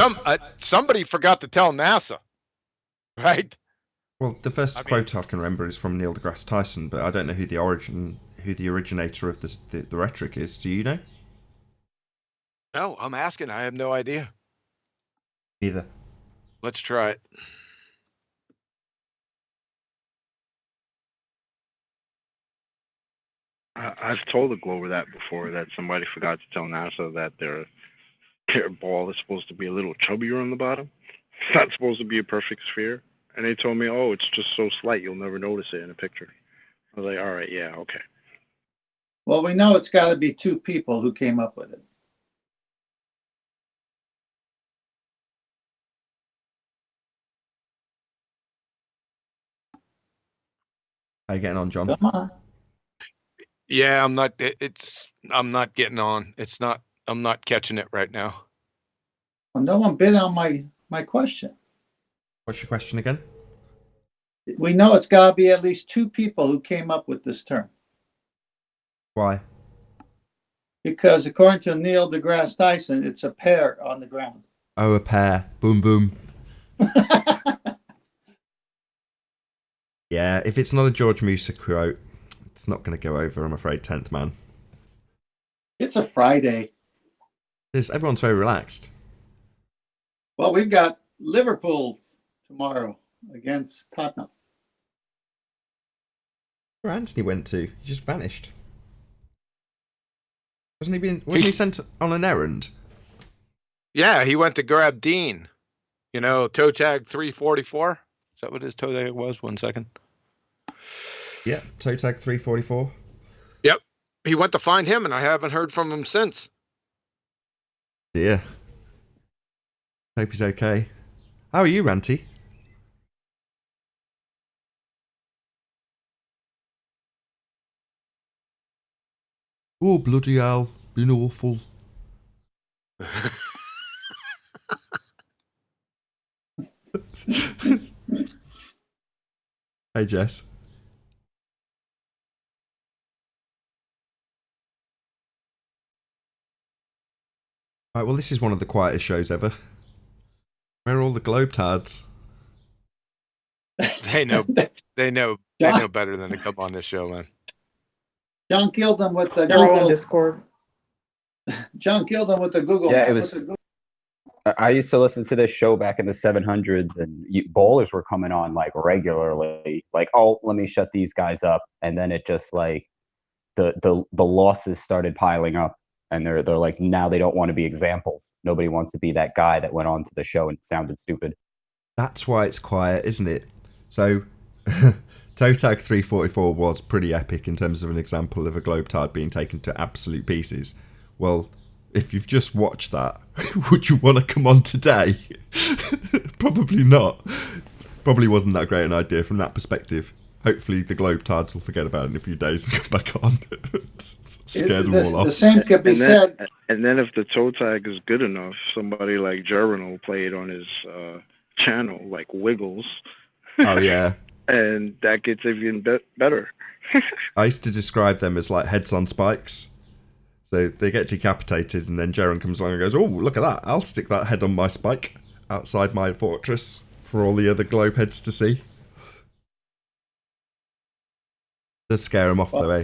Somebody forgot to tell NASA, right? Well, the first quote I can remember is from Neil deGrasse Tyson, but I don't know who the originator of the rhetoric is. Do you know? No, I'm asking. I have no idea. Neither. Let's try it. I've told the Glober that before, that somebody forgot to tell NASA that their ball is supposed to be a little chubbier on the bottom. It's not supposed to be a perfect sphere. And they told me, "Oh, it's just so slight, you'll never notice it in a picture." I was like, "All right, yeah, okay." Well, we know it's got to be two people who came up with it. How you getting on, John? Come on. Yeah, I'm not. I'm not getting on. I'm not catching it right now. Well, no one bid on my question. What's your question again? We know it's got to be at least two people who came up with this term. Why? Because according to Neil deGrasse Tyson, it's a pair on the ground. Oh, a pair. Boom, boom. Yeah, if it's not a George Musa quote, it's not going to go over, I'm afraid, 10th man. It's a Friday. Everyone's very relaxed. Well, we've got Liverpool tomorrow against Tottenham. Where Anthony went to? He just vanished. Wasn't he sent on an errand? Yeah, he went to grab Dean. You know, toe tag 344. Is that what his toe tag was? 1 second. Yeah, toe tag 344. Yep. He went to find him, and I haven't heard from him since. Dear. Hope he's okay. How are you, Ranty? Oh, bloody hell. Been awful. Hey, Jess. Right, well, this is one of the quietest shows ever. Where are all the globetards? They know better than to come on this show, man. John killed them with the They're all on Google. Discord. John killed them with the Google. Yeah, it was. I used to listen to this show back in the 700s, and bowlers were coming on like regularly. Like, oh, let me shut these guys up, and then it just like the losses started piling up, and they're like, now they don't want to be examples. Nobody wants to be that guy that went on to the show and sounded stupid. That's why it's quiet, isn't it? So, toe tag 344 was pretty epic in terms of an example of a globetard being taken to absolute pieces. Well, if you've just watched that, would you want to come on today? Probably not. Probably wasn't that great an idea from that perspective. Hopefully the globetards will forget about it in a few days and come back on. Scare them all off. The same could be said. And then if the toe tag is good enough, somebody like Jervin will play it on his channel, like Wiggles. Oh, yeah. And that gets even better. I used to describe them as like heads on spikes. So they get decapitated, and then Jaren comes along and goes, oh, look at that. I'll stick that head on my spike outside my fortress for all the other globe heads to see. Does scare them off, though, eh?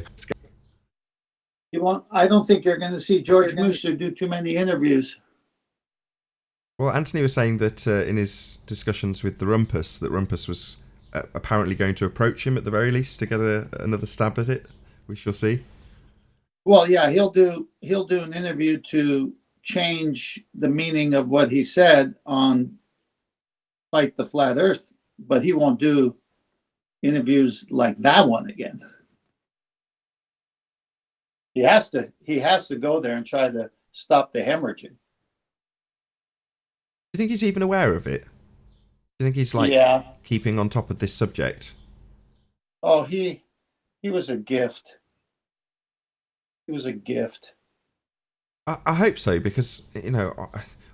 I don't think you're going to see George Musa do too many interviews. Well, Anthony was saying that in his discussions with the Rumpus, that Rumpus was apparently going to approach him at the very least to get another stab at it. We shall see. Well, yeah, he'll do an interview to change the meaning of what he said on Fight the Flat Earth, but he won't do interviews like that one again. He has to go there and try to stop the hemorrhaging. Do you think he's even aware of it? Do you think he's keeping on top of this subject? Oh, he was a gift. It was a gift. I hope so, because, you know,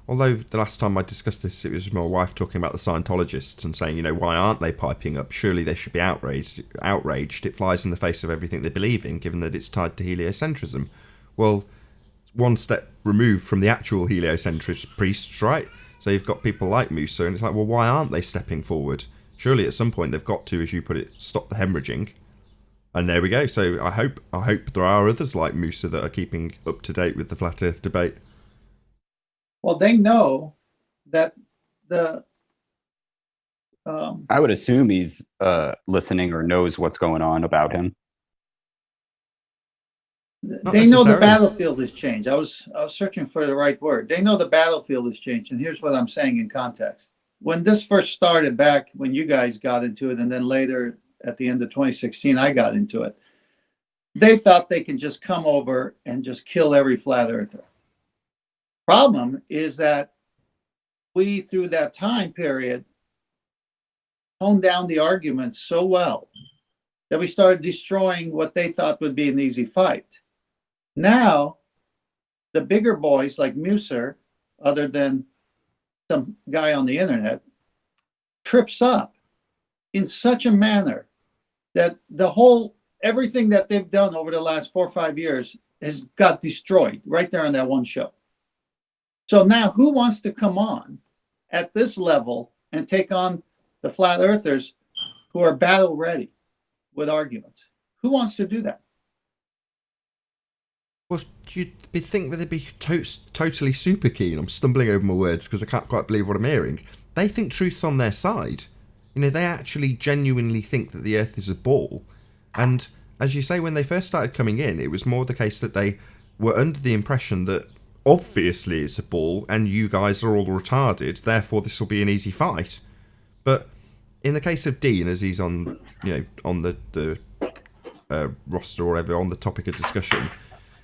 although the last time I discussed this, it was my wife talking about the Scientologists and saying, you know, why aren't they piping up? Surely they should be outraged. It flies in the face of everything they believe in, given that it's tied to heliocentrism. Well, one step removed from the actual heliocentrist priests, right? So you've got people like Musa, and it's like, well, why aren't they stepping forward? Surely at some point they've got to, as you put it, stop the hemorrhaging. And there we go. So I hope there are others like Musa that are keeping up to date with the flat Earth debate. Well, they know that I would assume he's listening or knows what's going on about him. They know the battlefield has changed. I was searching for the right word. They know the battlefield has changed, and here's what I'm saying in context. When this first started back when you guys got into it, and then later at the end of 2016, I got into it. They thought they could just come over and just kill every flat earther. Problem is that we, through that time period, honed down the arguments so well that we started destroying what they thought would be an easy fight. Now, the bigger boys like Muser, other than some guy on the internet, trips up in such a manner that everything that they've done over the last 4 or 5 years has got destroyed right there on that one show. So now who wants to come on at this level and take on the flat earthers who are battle ready with arguments? Who wants to do that? Well, you'd think that they'd be totally super keen. I'm stumbling over my words because I can't quite believe what I'm hearing. They think truth's on their side. You know, they actually genuinely think that the Earth is a ball. And as you say, when they first started coming in, it was more the case that they were under the impression that obviously it's a ball and you guys are all retarded, therefore this will be an easy fight. But in the case of Dean, as he's on, on the roster or whatever, on the topic of discussion,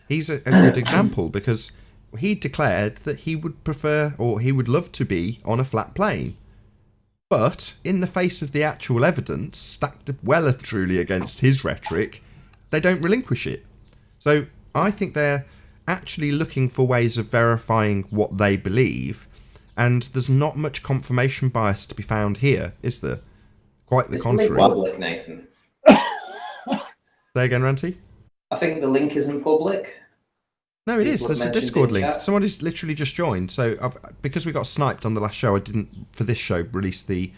he's a good example because he declared that he would prefer, or he would love to be on a flat plane. But in the face of the actual evidence, stacked well and truly against his rhetoric, they don't relinquish it. So I think they're actually looking for ways of verifying what they believe, and there's not much confirmation bias to be found here, is there? Quite the contrary. It's public, Nathan. Say again, Ranty? I think the link isn't public. No, it is. There's a Discord link. Somebody's literally just joined. So because we got sniped on the last show, I didn't, for this show, release the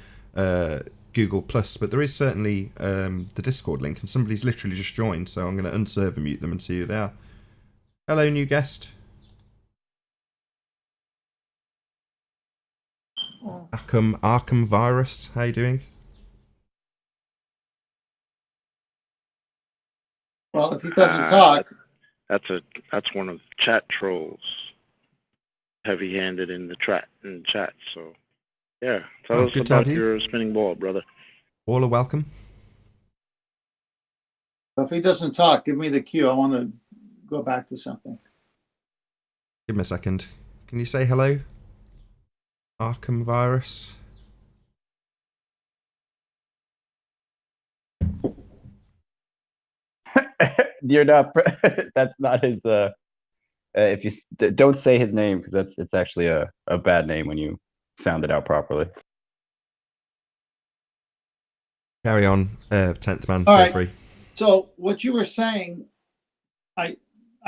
Google Plus, but there is certainly the Discord link, and somebody's literally just joined, so I'm going to unserve and mute them and see who they are. Hello, new guest. Arkham Virus, how you doing? Well, if he doesn't talk... That's one of the chat trolls, heavy-handed in the chat. So, yeah, tell us about your spinning ball, brother. All are welcome. If he doesn't talk, give me the cue. I want to go back to something. Give him a second. Can you say hello, Arkham Virus? You're not. That's not his. If you don't say his name, because it's actually a bad name when you sound it out properly. Carry on, 10th man. All Feel right. free. So what you were saying, I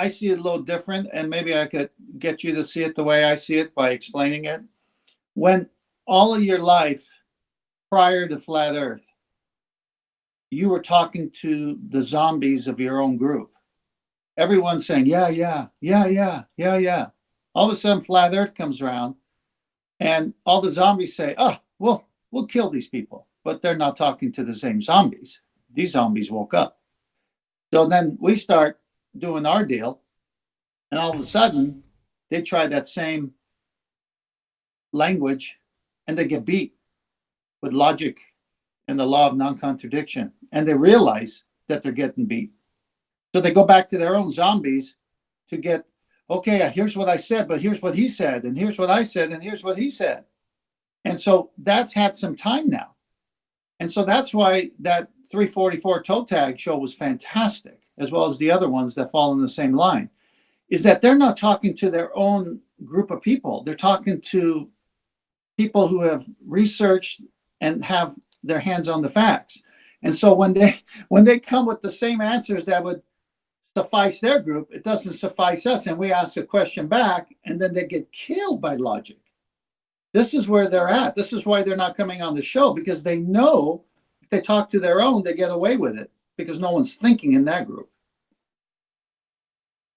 see it a little different, and maybe I could get you to see it the way I see it by explaining it. When all of your life prior to Flat Earth, you were talking to the zombies of your own group. Everyone's saying, yeah. All of a sudden, Flat Earth comes around, and all the zombies say, oh, well, we'll kill these people. But they're not talking to the same zombies. These zombies woke up. So then we start doing our deal, and all of a sudden, they try that same language, and they get beat with logic and the law of non-contradiction. And they realize that they're getting beat. So they go back to their own zombies to get, okay, here's what I said, but here's what he said, and here's what I said, and here's what he said. And so that's had some time now. And so that's why that 344 toe tag show was fantastic, as well as the other ones that fall in the same line, is that they're not talking to their own group of people. They're talking to people who have researched and have their hands on the facts. And so when they come with the same answers that would suffice their group, it doesn't suffice us. And we ask a question back, and then they get killed by logic. This is where they're at. This is why they're not coming on the show, because they know if they talk to their own, they get away with it because no one's thinking in that group.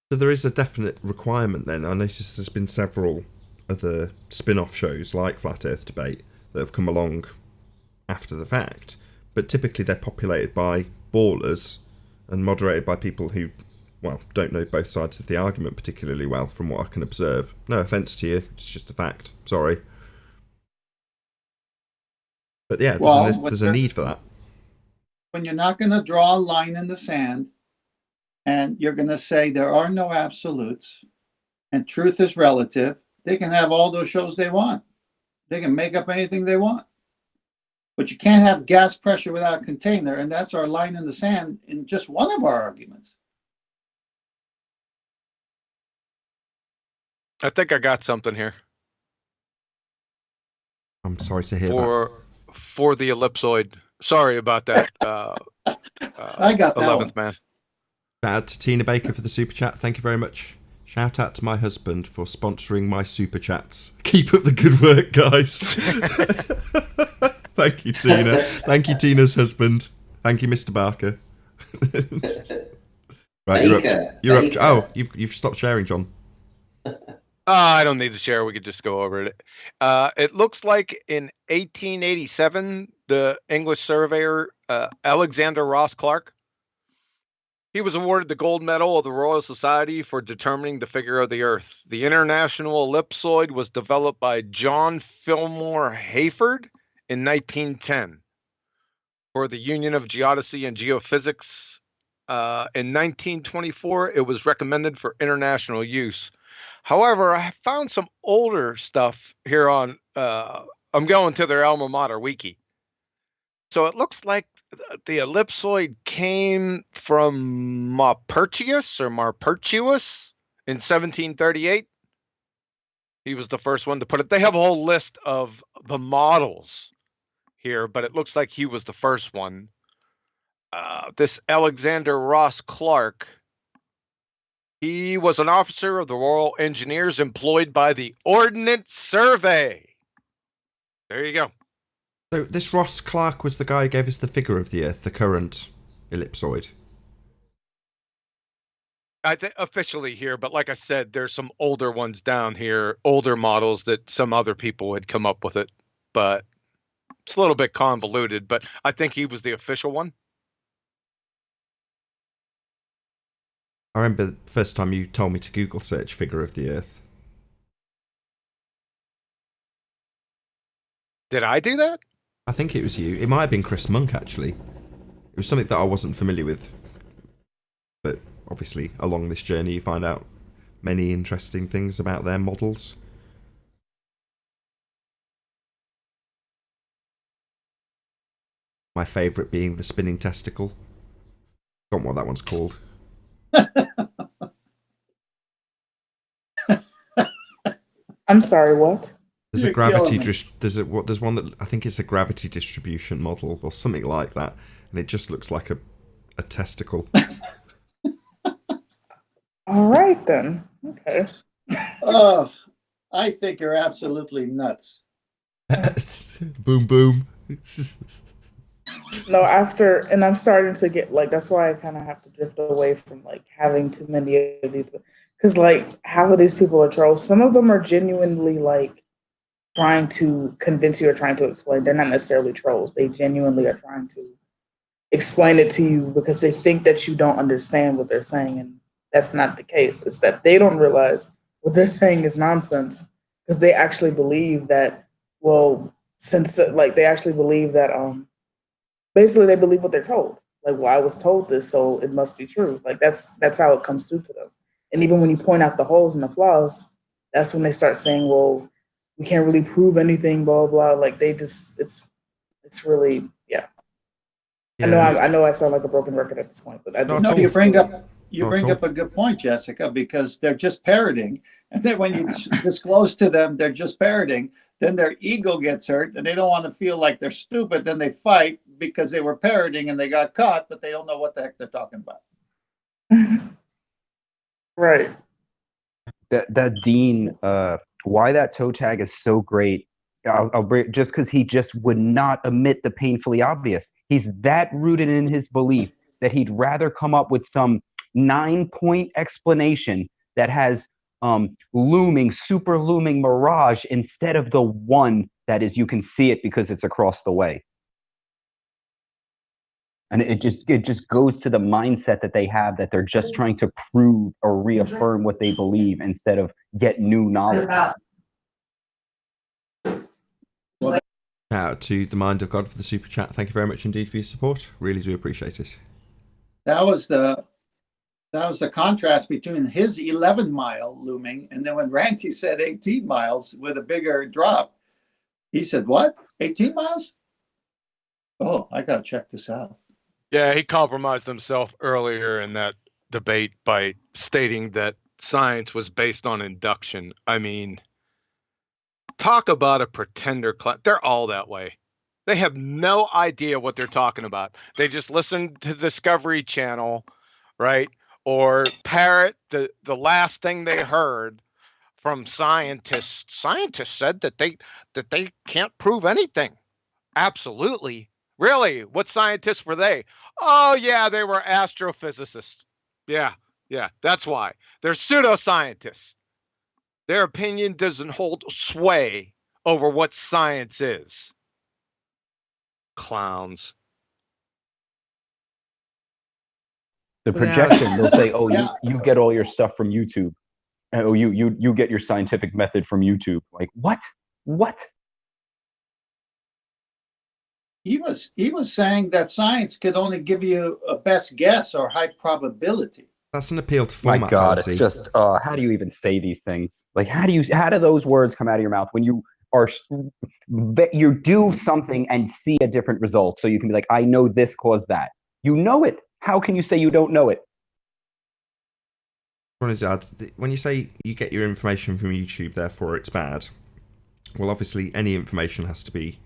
So there is a definite requirement then. I noticed there's been several other spin-off shows like Flat Earth Debate that have come along after the fact, but typically they're populated by ballers and moderated by people who, well, don't know both sides of the argument particularly well, from what I can observe. No offence to you, it's just a fact. Sorry. But yeah, there's a need for that. When you're not going to draw a line in the sand, and you're going to say there are no absolutes, and truth is relative, they can have all those shows they want. They can make up anything they want. but you can't have gas pressure without a container, and that's our line in the sand in just one of our arguments. I think I got something here I'm sorry to hear that. for the ellipsoid. Sorry about that. I got that 11th one. man. Shout out to Tina Baker for the super chat. Thank you very much. Shout out to my husband for sponsoring my super chats. Keep up the good work, guys. Thank you, Tina. Thank you, Tina's husband. Thank you, Mr. Barker. Right, you're up. Oh, you've stopped sharing, John. I don't need to share. We could just go over it. It looks like in 1887, the English surveyor Alexander Ross Clark, he was awarded the gold medal of the Royal Society for determining the figure of the Earth. The international ellipsoid was developed by John Fillmore Hayford in 1910 for the Union of Geodesy and Geophysics. In 1924, it was recommended for international use. However, I found some older stuff here on, I'm going to their alma mater wiki. So it looks like the ellipsoid came from Maupertuis in 1738. He was the first one to put it. They have a whole list of the models here, but it looks like he was the first one. This Alexander Ross Clark, he was an officer of the Royal Engineers employed by the Ordnance Survey. There you go. So this Ross Clark was the guy who gave us the figure of the Earth, the current ellipsoid. I think officially here, but like I said, there's some older ones down here, older models that some other people had come up with it, but it's a little bit convoluted, but I think he was the official one. I remember the first time you told me to Google search figure of the Earth. Did I do that? I think it was you. It might have been Chris Monk, actually. It was something that I wasn't familiar with. But obviously, along this journey, you find out many interesting things about their models. My favourite being the spinning testicle. Forgotten what that one's called. I'm sorry, what? There's a gravity there's one that I think it's a gravity distribution model or something like that, and it just looks like a testicle. All right then. Okay. Oh, I think you're absolutely nuts. Boom boom. No, and I'm starting to get like, that's why I kind of have to drift away from like having too many of these, because like half of these people are trolls. Some of them are genuinely like trying to convince you or trying to explain. They're not necessarily trolls. They genuinely are trying to explain it to you because they think that you don't understand what they're saying, and that's not the case. It's that they don't realize what they're saying is nonsense because they actually believe that, well, since like they actually believe that basically they believe what they're told. Like, well, I was told this, so it must be true. Like that's how it comes through to them. And even when you point out the holes and the flaws, that's when they start saying, well, we can't really prove anything, blah, blah. Like they just, it's really, yeah. I know I sound like a broken record at this point, but I just. No, you bring up a good point, Jessica, because they're just parroting. And then when you disclose to them they're just parroting, then their ego gets hurt and they don't want to feel like they're stupid. Then they fight because they were parroting and they got caught, but they don't know what the heck they're talking about. Right. That Dean, why that toe tag is so great. I'll bring, just because he just would not admit the painfully obvious. He's that rooted in his belief that he'd rather come up with some 9-point explanation that has super looming mirage instead of the one that is you can see it because it's across the way. And it just goes to the mindset that they have, that they're just trying to prove or reaffirm what they believe instead of get new knowledge. Shout out to the Mind of God for the super chat. Thank you very much indeed for your support. Really do appreciate it. That was the contrast between his 11-mile looming, and then when Ranty said 18 miles with a bigger drop, he said, what? 18 miles? Oh, I gotta check this out. Yeah, he compromised himself earlier in that debate by stating that science was based on induction. I mean, talk about a pretender class. They're all that way. They have no idea what they're talking about. They just listen to Discovery Channel, right? Or parrot the last thing they heard from scientists. Scientists said that they can't prove anything. Absolutely. Really? What scientists were they? Oh yeah, they were astrophysicists. Yeah, that's why. They're pseudoscientists. Their opinion doesn't hold sway over what science is. Clowns. The projection, they'll say, "Oh, Yeah. you get all your stuff from YouTube. Oh, you get your scientific method from YouTube." Like, what? What? He was saying that science could only give you a best guess or high probability. That's an appeal to My format God, fallacy. it's just how do you even say these things? Like, how do those words come out of your mouth when you are you do something and see a different result? So you can be like, I know this caused that. You know it. How can you say you don't know it? When you say you get your information from YouTube, therefore it's bad, well, obviously any information has to be,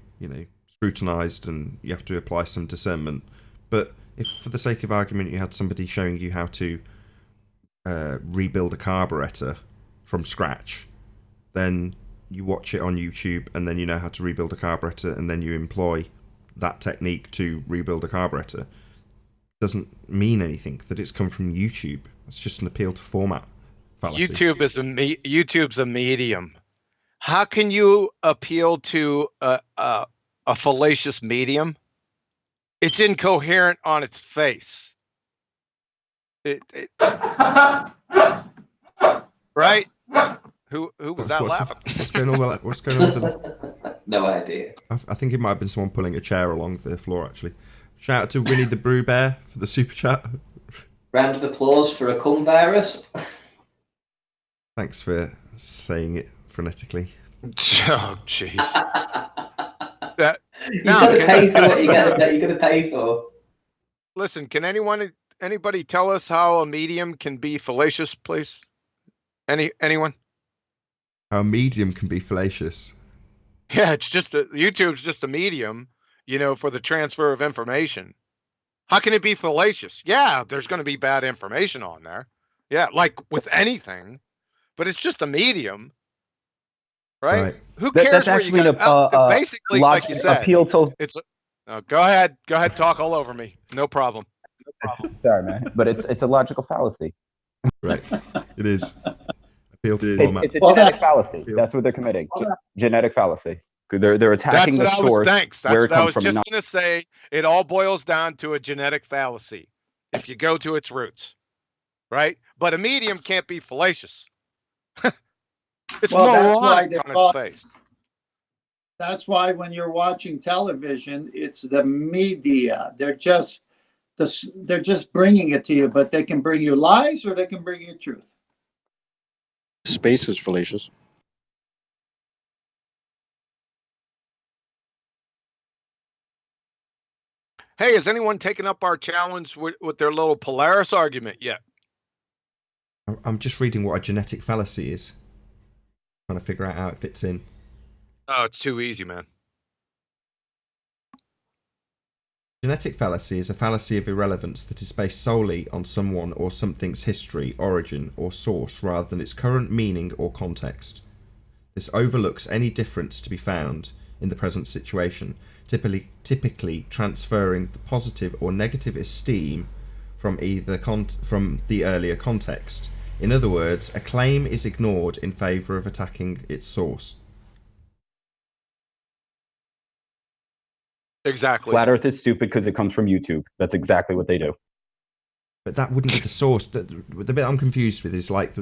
scrutinized, and you have to apply some discernment. But if, for the sake of argument, you had somebody showing you how to rebuild a carburetor from scratch, then you watch it on YouTube, and then you know how to rebuild a carburetor, and then you employ that technique to rebuild a carburetor. Doesn't mean anything that it's come from YouTube. It's just an appeal to format fallacy. YouTube's a medium. How can you appeal to a fallacious medium? It's incoherent on its face. Right? Who was that laughing? What's going on? What's going on with the... No idea. I think it might have been someone pulling a chair along the floor, actually. Shout out to Winnie the Brew Bear for the super chat. Round of applause for a cum virus. Thanks for saying it phonetically. Oh, jeez. You gotta pay for what you gotta pay for. Listen, can anybody tell us how a medium can be fallacious, please? Anyone? How a medium can be fallacious? Yeah, it's just YouTube's just a medium, for the transfer of information. How can it be fallacious? Yeah, there's going to be bad information on there. Yeah, like with anything, but it's just a medium, right? Who cares? That's actually basically, like you said, appeal to. It's go ahead, talk all over me. No problem. Sorry, man, but it's a logical fallacy. Right, it is. Appeal to format. It's a genetic fallacy. That's what they're committing. Genetic fallacy. They're attacking the source. That's where it what I comes was from. just going to say. It all boils down to a genetic fallacy if you go to its roots, right? But a medium can't be fallacious. It's moronic on its face. That's why when you're watching television, it's the media. They're just bringing it to you, but they can bring you lies or they can bring you truth. Space is fallacious. Hey, has anyone taken up our challenge with their little Polaris argument yet? I'm just reading what a genetic fallacy is. Trying to figure out how it fits in. Oh, it's too easy, man. Genetic fallacy is a fallacy of irrelevance that is based solely on someone or something's history, origin, or source rather than its current meaning or context. This overlooks any difference to be found in the present situation, typically transferring the positive or negative esteem from from the earlier context. In other words, a claim is ignored in favour of attacking its source. Exactly. Flat Earth is stupid because it comes from YouTube. That's exactly what they do. But that wouldn't be the source. The bit I'm confused with is like,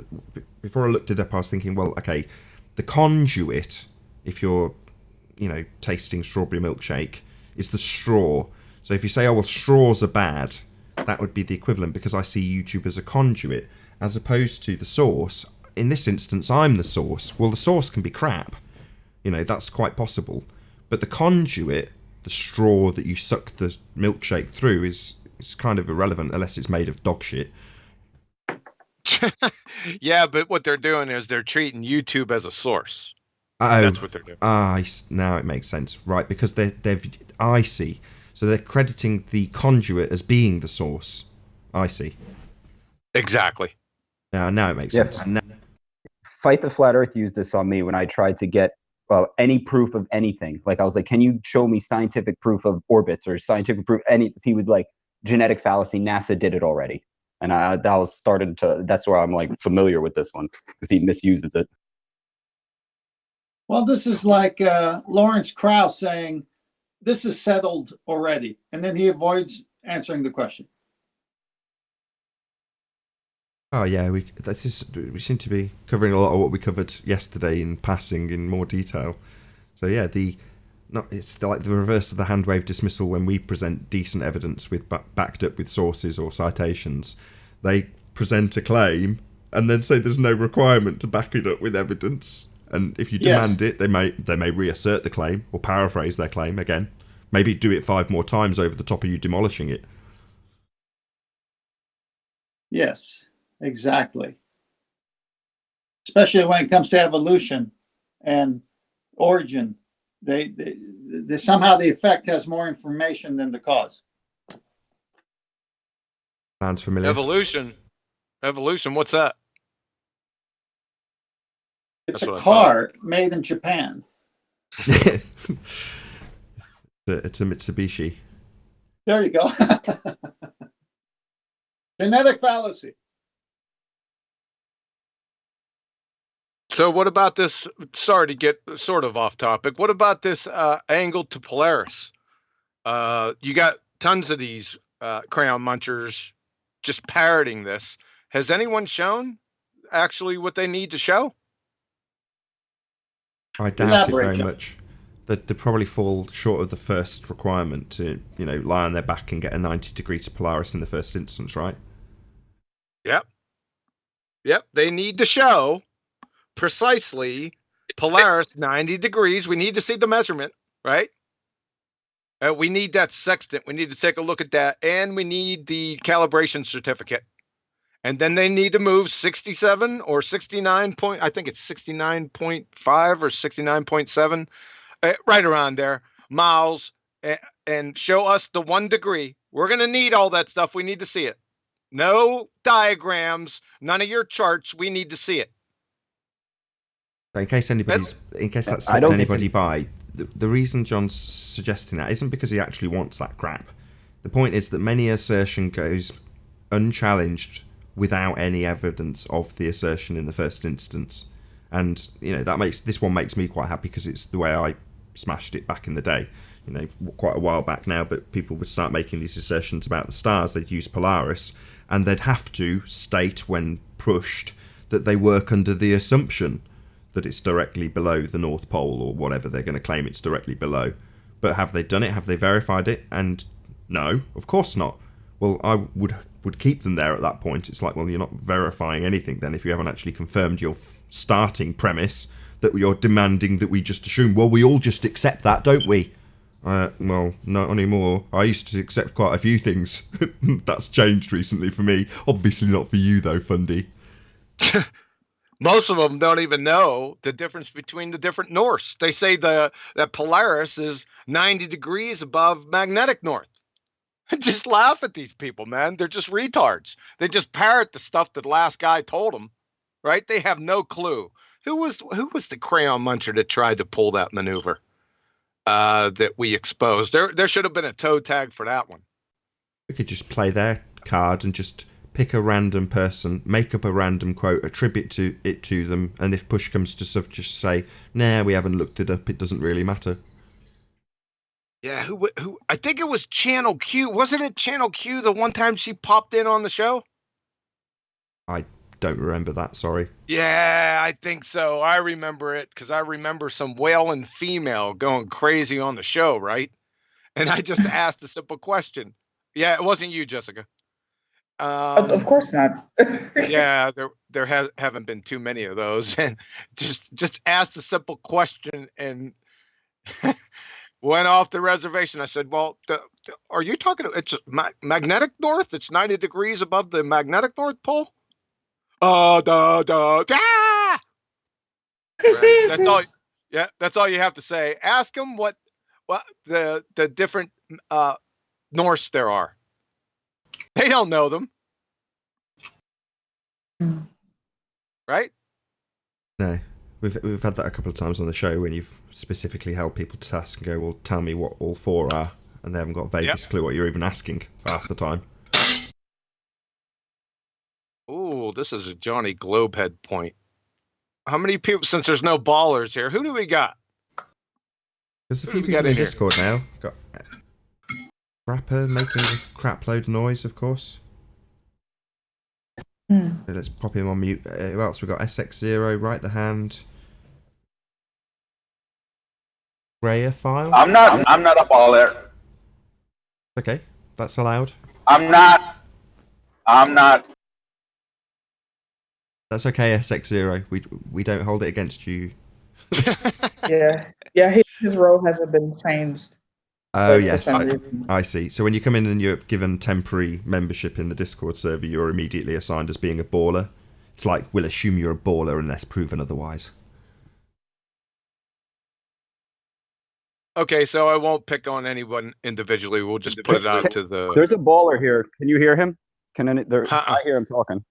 before I looked it up, I was thinking, well, okay, the conduit, if you're, tasting strawberry milkshake, is the straw. So if you say, oh, well, straws are bad, that would be the equivalent because I see YouTube as a conduit, as opposed to the source. In this instance, I'm the source. Well, the source can be crap. That's quite possible. But the conduit the straw that you suck the milkshake through is kind of irrelevant unless it's made of dog shit. Yeah, but what they're doing is they're treating YouTube as a source. Oh, that's what they're doing. Now it makes sense, right? Because I see. So they're crediting the conduit as being the source. I see. Exactly. Now it makes sense. Fight the Flat Earth used this on me when I tried to get any proof of anything. Like I was like, can you show me scientific proof of orbits or scientific proof? He would like genetic fallacy. NASA did it already, and that's where I'm like familiar with this one because he misuses it. Well, this is like Lawrence Krauss saying, this is settled already. And then he avoids answering the question. Oh, yeah, we seem to be covering a lot of what we covered yesterday in passing in more detail. So, yeah, it's like the reverse of the hand wave dismissal when we present decent evidence with backed up with sources or citations. They present a claim and then say there's no requirement to back it up with evidence. And if you demand it, they may reassert the claim or paraphrase their claim again. Maybe do it 5 more times over the top of you demolishing it. Yes, exactly. Especially when it comes to evolution and origin. They somehow the effect has more information than the cause. Sounds familiar. Evolution, what's that? It's a car made in Japan. It's a Mitsubishi. There you go. Genetic fallacy. So what about this? Sorry to get sort of off topic. What about this angle to Polaris? You got tons of these crayon munchers just parroting this. Has anyone shown actually what they need to show? I doubt it very much. They probably fall short of the first requirement to, lie on their back and get a 90 degree to Polaris in the first instance, right? Yep. They need to show precisely Polaris 90 degrees. We need to see the measurement, right? We need that sextant. We need to take a look at that, and we need the calibration certificate. And then they need to move 67 or 69 point. I think it's 69.5 or 69.7, right around there, miles, and show us the 1 degree. We're going to need all that stuff. We need to see it. No diagrams, none of your charts. We need to see it. In case that slipped anybody by, the reason John's suggesting that isn't because he actually wants that crap. The point is that many assertion goes unchallenged without any evidence of the assertion in the first instance, and this one makes me quite happy because it's the way I smashed it back in the day, quite a while back now. But people would start making these assertions about the stars. They'd use Polaris, and they'd have to state when pushed that they work under the assumption that it's directly below the North Pole or whatever they're going to claim it's directly below. But have they done it? Have they verified it? And no, of course not. Well, I would keep them there at that point. It's like, well, you're not verifying anything then if you haven't actually confirmed your starting premise that you're demanding that we just assume, well, we all just accept that, don't we? Well, not anymore. I used to accept quite a few things. That's changed recently for me. Obviously not for you, though, Fundy. Most of them don't even know the difference between the different norths. They say that Polaris is 90 degrees above magnetic north. Just laugh at these people, man. They're just retards. They just parrot the stuff that the last guy told them, right? They have no clue. Who was the crayon muncher that tried to pull that maneuver that we exposed? There should have been a toe tag for that one. We could just play their card and just pick a random person, make up a random quote, attribute it to them, and if push comes to shove, just say, nah, we haven't looked it up, it doesn't really matter. Yeah, who? I think it was Channel Q. Wasn't it Channel Q the one time she popped in on the show? I don't remember that, sorry. Yeah, I think so. I remember it because I remember some wailing female going crazy on the show, right? And I just asked a simple question. Yeah, it wasn't you, Jessica. Of course not. Yeah, there haven't been too many of those, and just asked a simple question, and Went off the reservation. I said, "Well, are you talking? It's magnetic north. It's 90 degrees above the magnetic North Pole." Da. Right. That's all. Yeah, that's all you have to say. Ask them what the different Norse there are. They don't know them, right? No. We've had that a couple of times on the show when you've specifically held people to task and go, well, tell me what all four are, and they haven't got a vaguest clue what you're even asking half the time. Ooh, this is a Johnny Globehead point. How many people, since there's no ballers here, who do we got? There's a few people in Discord now. Got Rapper making this crap load of noise, of course. So let's pop him on mute. Who else? We've got SX0, Right the Hand. Raya File? I'm not a baller. Okay, that's allowed. I'm not. That's okay, SX0. We don't hold it against you. Yeah, his role hasn't been changed. Oh, yes, I see. So when you come in and you're given temporary membership in the Discord server, you're immediately assigned as being a baller. It's like, we'll assume you're a baller unless proven otherwise. Okay, so I won't pick on anyone individually. We'll just put it out to the... There's a baller here. Can you hear him? I hear him talking.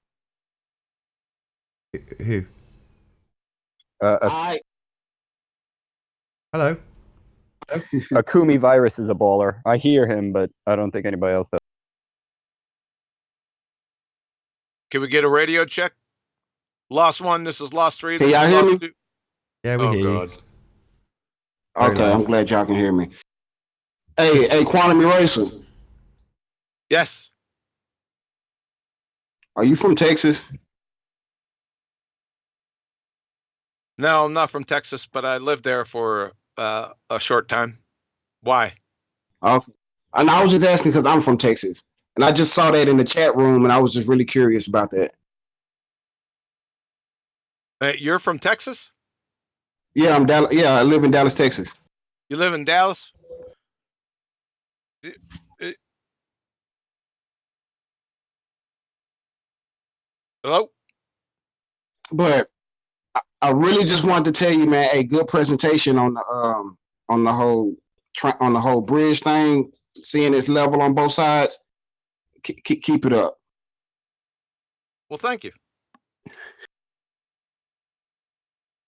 Who? Hello. Akumi Virus is a baller. I hear him, but I don't think anybody else does. Can we get a radio check? Lost 1, this is Lost 3. Can y'all hear me? 2. Yeah, we hear you. Okay, I'm glad y'all can hear me. Hey, Quantum Eraser. Yes. Are you from Texas? No, I'm not from Texas, but I lived there for a short time. Why? Okay. And I was just asking because I'm from Texas. And I just saw that in the chat room, and I was just really curious about that. You're from Texas? Yeah, I live in Dallas, Texas. You live in Dallas? Hello? But I really just wanted to tell you, man, a good presentation on the whole bridge thing. Seeing this level on both sides, keep it up. Well, thank you.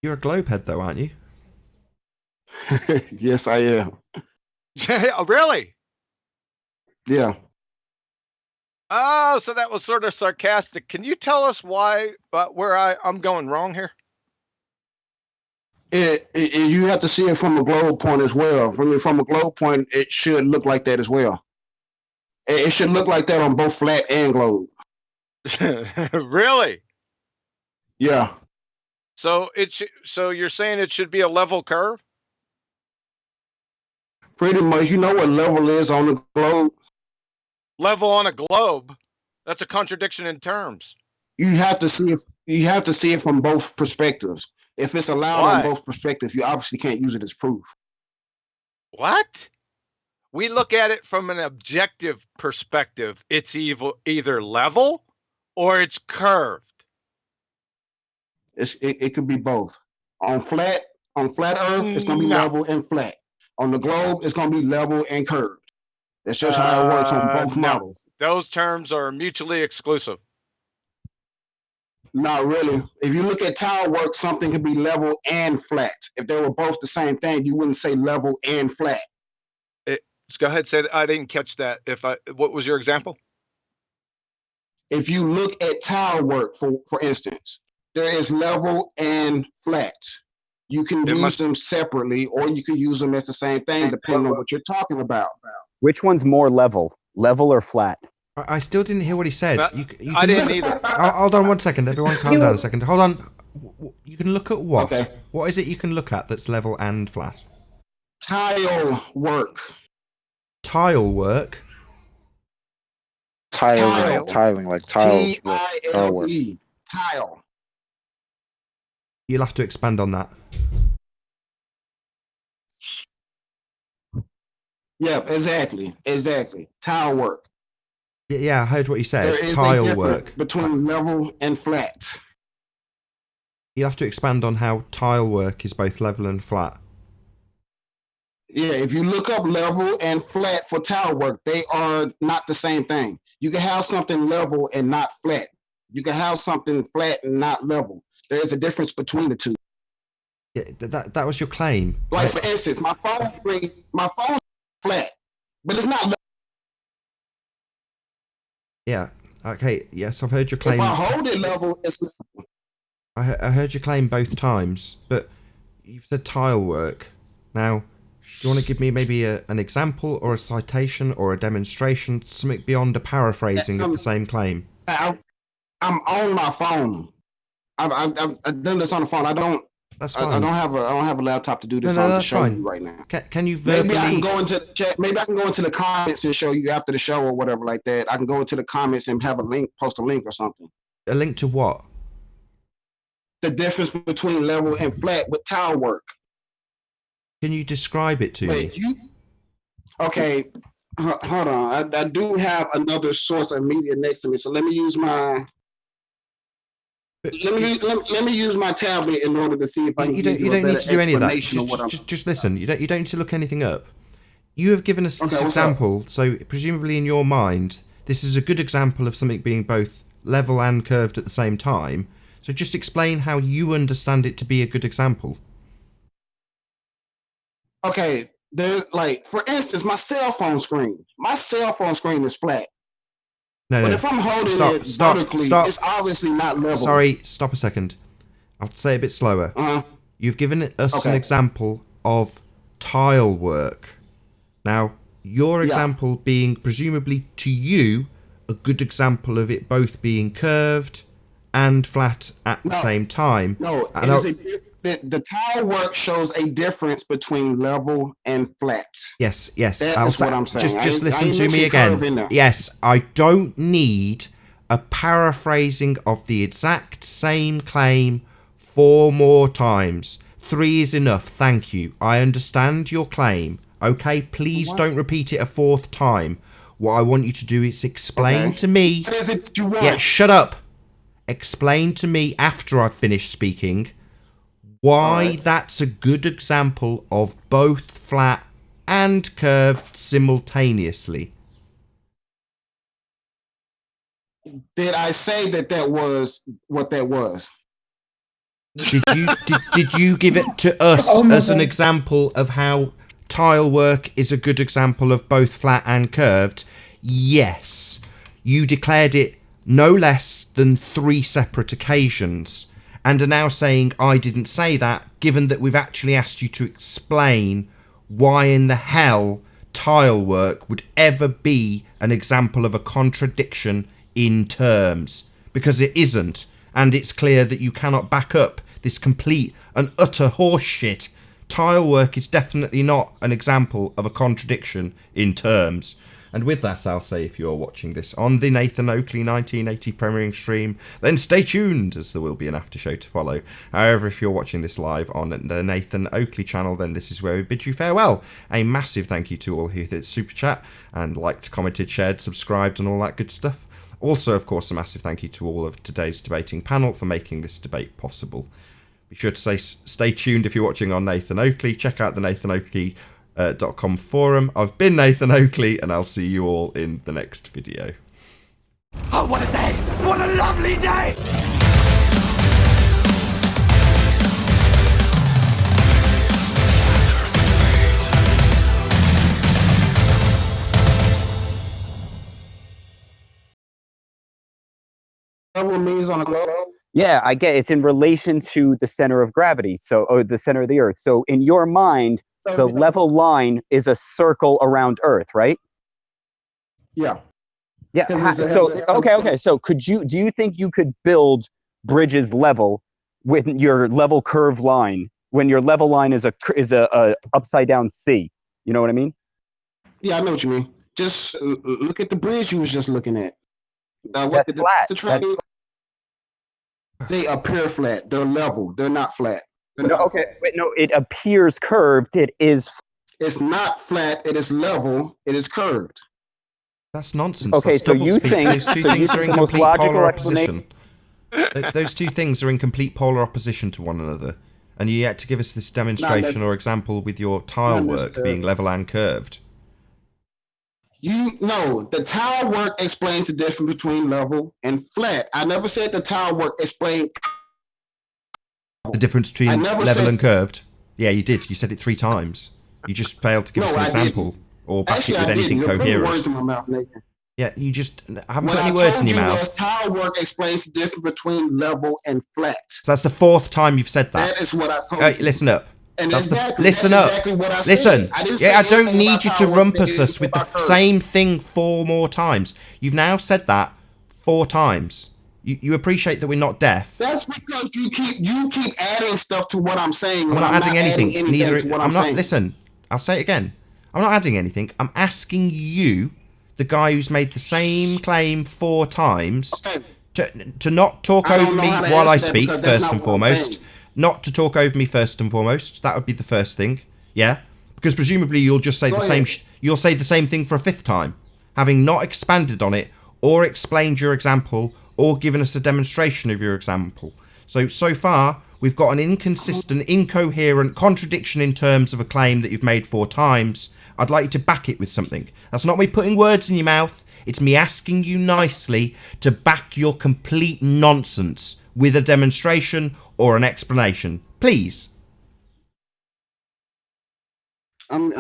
You're a globehead, though, aren't you? Yes, I am. Oh, really? Yeah. Oh, so that was sort of sarcastic. Can you tell us why, where I'm going wrong here? You have to see it from a globe point as well. From a globe point, it should look like that as well. It should look like that on both flat and globe. Really? Yeah. So so you're saying it should be a level curve? Pretty much. You know what level is on the globe? Level on a globe? That's a contradiction in terms. You have to see it from both perspectives. If it's allowed on both perspectives, you obviously can't use it as proof. What? We look at it from an objective perspective. It's either level or it's curved. It could be both. On flat Earth, it's gonna be level and flat. On the globe, it's gonna be level and curved. That's just how it works on both models. Those terms are mutually exclusive. Not really. If you look at tile work, something could be level and flat. If they were both the same thing, you wouldn't say level and flat. Go ahead, say that. I didn't catch that. What was your example? If you look at tile work, for instance, there is level and flat. You can use them separately, or you can use them as the same thing, depending on what you're talking about. Which one's more level or flat? I still didn't hear what he said. I didn't either. Hold on 1 second. Everyone calm down a second. Hold on. You can look at what? Okay. What is it you can look at that's level and flat? Tile work. Tile work? Tiling, like tiles. T-I-L-E. Tile. You'll have to expand on that. Yeah, exactly. Tile work. Yeah, I heard what you said. There is a Tile difference work. between level and flat. You have to expand on how tile work is both level and flat. Yeah, if you look up level and flat for tile work, they are not the same thing. You can have something level and not flat. You can have something flat and not level. There is a difference between the two. Yeah, that was your claim. Like for instance, my phone's flat, but it's not level. Yeah. Okay. Yes, I've heard your claim. If I hold it level, it's level. I heard your claim both times, but you've said tile work. Now, do you want to give me maybe an example or a citation or a demonstration, something beyond a paraphrasing of the same claim? I'm on my phone. I've done this on the phone. That's fine. I don't have a laptop to do this No, on to that's show fine. you right now. Can you verbally? Maybe I can go into the chat. Maybe I can go into the comments and show you after the show or whatever like that. I can go into the comments and have a link, post a link or something. A link to what? The difference between level and flat with tile work. Can you describe it to me? Okay, hold on. I do have another source of media next to me, so let me use my. Let me use my tablet in order to see if I can give you a better explanation of what I'm. Just listen. You don't need to look anything up. You have given us this example, so presumably in your mind, this is a good example of something being both level and curved at the same time. So just explain how you understand it to be a good example. Okay, there's like, for instance, my cell phone screen. My cell phone screen is flat. But if I'm holding it vertically, it's obviously not level. Sorry, stop a second. I'll say it a bit slower. You've given us an example of tile work. Now, your example being presumably to you a good example of it both being curved and flat at the same time. No, the tile work shows a difference between level and flat. Yes. That's what I'm saying. Just listen to me again. Yes, I don't need a paraphrasing of the exact same claim 4 more times. 3 is enough, thank you. I understand your claim. Okay, please don't repeat it a 4th time. What I want you to do is explain to me. Yeah, shut up. Explain to me after I've finished speaking why that's a good example of both flat and curved simultaneously. Did I say that was what that was? Did you give it to us as an example of how tile work is a good example of both flat and curved? Yes. You declared it no less than 3 separate occasions, and are now saying I didn't say that, given that we've actually asked you to explain why in the hell tile work would ever be an example of a contradiction in terms. Because it isn't, and it's clear that you cannot back up this complete and utter horseshit. Tile work is definitely not an example of a contradiction in terms. And with that, I'll say if you're watching this on the Nathan Oakley 1980 premiering stream, then stay tuned, as there will be an after show to follow. However, if you're watching this live on the Nathan Oakley channel, then this is where we bid you farewell. A massive thank you to all who did super chat and liked, commented, shared, subscribed, and all that good stuff. Also, of course, a massive thank you to all of today's debating panel for making this debate possible. Be sure to stay tuned if you're watching on Nathan Oakley. Check out the Nathan Oakley .com forum. I've been Nathan Oakley, and I'll see you all in the next video. Oh, what a day! What a lovely day! Level means on a globe. Yeah, I get it's in relation to the center of gravity, or the center of the Earth. So in your mind, the level line is a circle around Earth, right? Yeah. Yeah. Okay. So do you think you could build bridges level with your level curve line when your level line is a upside down C? You know what I mean? Yeah, I know what you mean. Just look at the bridge you was just looking at. That's flat. They appear flat. They're level. They're not flat. No, okay. Wait, no, it appears curved. It is. It's not flat. It is level. It is curved. That's nonsense. Okay, That's so you doublespeak. think Those two so you things are think in the most complete logical polar explanation? opposition. Those two things are in complete polar opposition to one another. And you yet to give us this demonstration or example with your tile work being level and curved. The tile work explains the difference between level and flat. I never said the tile work explained The difference between level and curved. Yeah, you did. You said it 3 times. You just failed to give us an example or back it with anything coherent. You're putting words in my mouth, Nathan. Yeah, you just haven't put any words in your mouth. Was tile work explains the difference between level and flat. So that's the 4th time you've said that. That is what I told you. Listen up. And listen up. Listen. I don't need you to rumpus us with the same thing 4 more times. You've now said that 4 times. You appreciate that we're not deaf. That's because you keep adding stuff to what I'm saying. I'm not adding anything. I'm not. Listen. I'll say it again. I'm not adding anything. I'm asking you, the guy who's made the same claim 4 times, to not talk over me while I speak, first and foremost. Not to talk over me first and foremost. That would be the first thing. Yeah? Because presumably you'll just say the same you'll say the same thing for a 5th time, having not expanded on it or explained your example or given us a demonstration of your example. So far, we've got an inconsistent, incoherent contradiction in terms of a claim that you've made 4 times. I'd like you to back it with something. That's not me putting words in your mouth. It's me asking you nicely to back your complete nonsense with a demonstration or an explanation. Please. I'm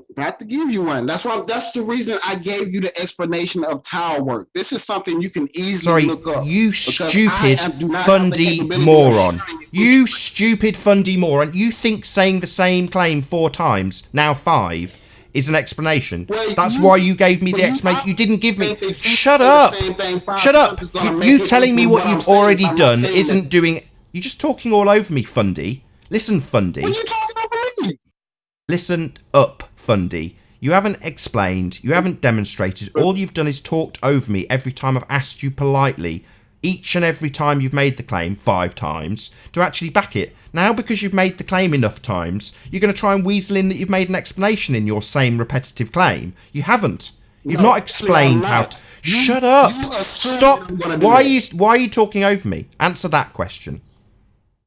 about to give you one. That's the reason I gave you the explanation of tile work. This is something you can easily look up. You stupid fundy moron. You stupid fundy moron. You think saying the same claim 4 times, now 5, is an explanation. That's why you gave me the explanation. You didn't give me. Shut up. Shut up. You telling me what you've already done isn't doing. You're just talking all over me, Fundy. Listen, Fundy. What are you talking over me? Listen up, Fundy. You haven't explained. You haven't demonstrated. All you've done is talked over me every time I've asked you politely, each and every time you've made the claim 5 times, to actually back it. Now, because you've made the claim enough times, you're going to try and weasel in that you've made an explanation in your same repetitive claim. You haven't. You've not explained how to... Shut up. Stop. Why are you talking over me? Answer that question.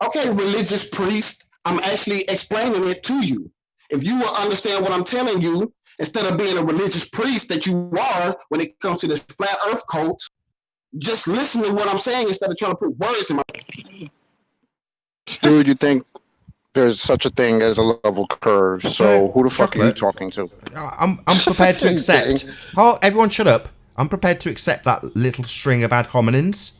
Okay, religious priest, I'm actually explaining it to you. If you will understand what I'm telling you, instead of being a religious priest that you are when it comes to this flat earth cult, just listen to what I'm saying instead of trying to put words in my... Dude, you think there's such a thing as a level curve, so who the fuck are you talking to? I'm prepared to accept... everyone shut up. I'm prepared to accept that little string of ad hominems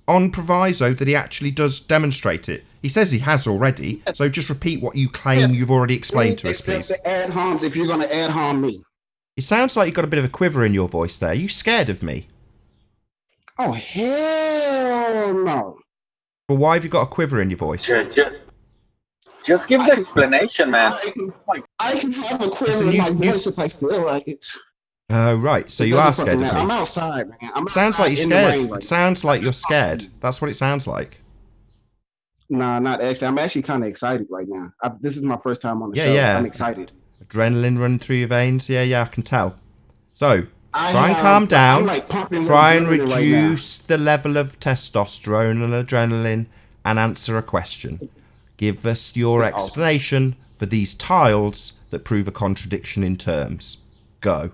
on proviso that he actually does demonstrate it. He says he has already, so just repeat what you claim you've already explained to us, please. Ad homs if you're going to ad hom me. It sounds like you've got a bit of a quiver in your voice there. Are you scared of me? Oh, hell no. Well, why have you got a quiver in your voice? Just give the explanation, man. I can have a quiver in my voice if I feel like it. Oh, right. So you are scared of me. I'm outside, man. Sounds like you're scared. It sounds like you're scared. That's what it sounds like. Nah, not actually. I'm actually kind of excited right now. This is my first time on the show. Yeah. I'm excited. Adrenaline running through your veins. Yeah, I can tell. So, try and calm down. Try and reduce the level of testosterone and adrenaline and answer a question. Give us your explanation for these tiles that prove a contradiction in terms. Go.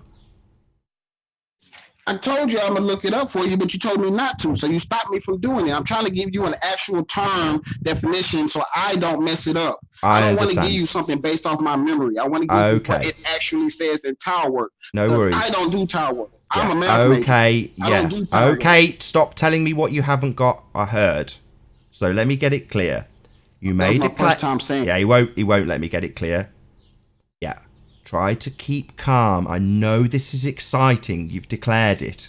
I told you I'm going to look it up for you, but you told me not to, so you stopped me from doing it. I'm trying to give you an actual term definition so I don't mess it up. I don't want to give you something based off my memory. I want to give you what it actually says in tile work. No worries. I don't do tile work. I'm a math major. I don't do tile work. Stop telling me what you haven't got. I heard. So let me get it clear. You made it first time saying. Yeah, he won't let me get it clear. Yeah. Try to keep calm. I know this is exciting. You've declared it.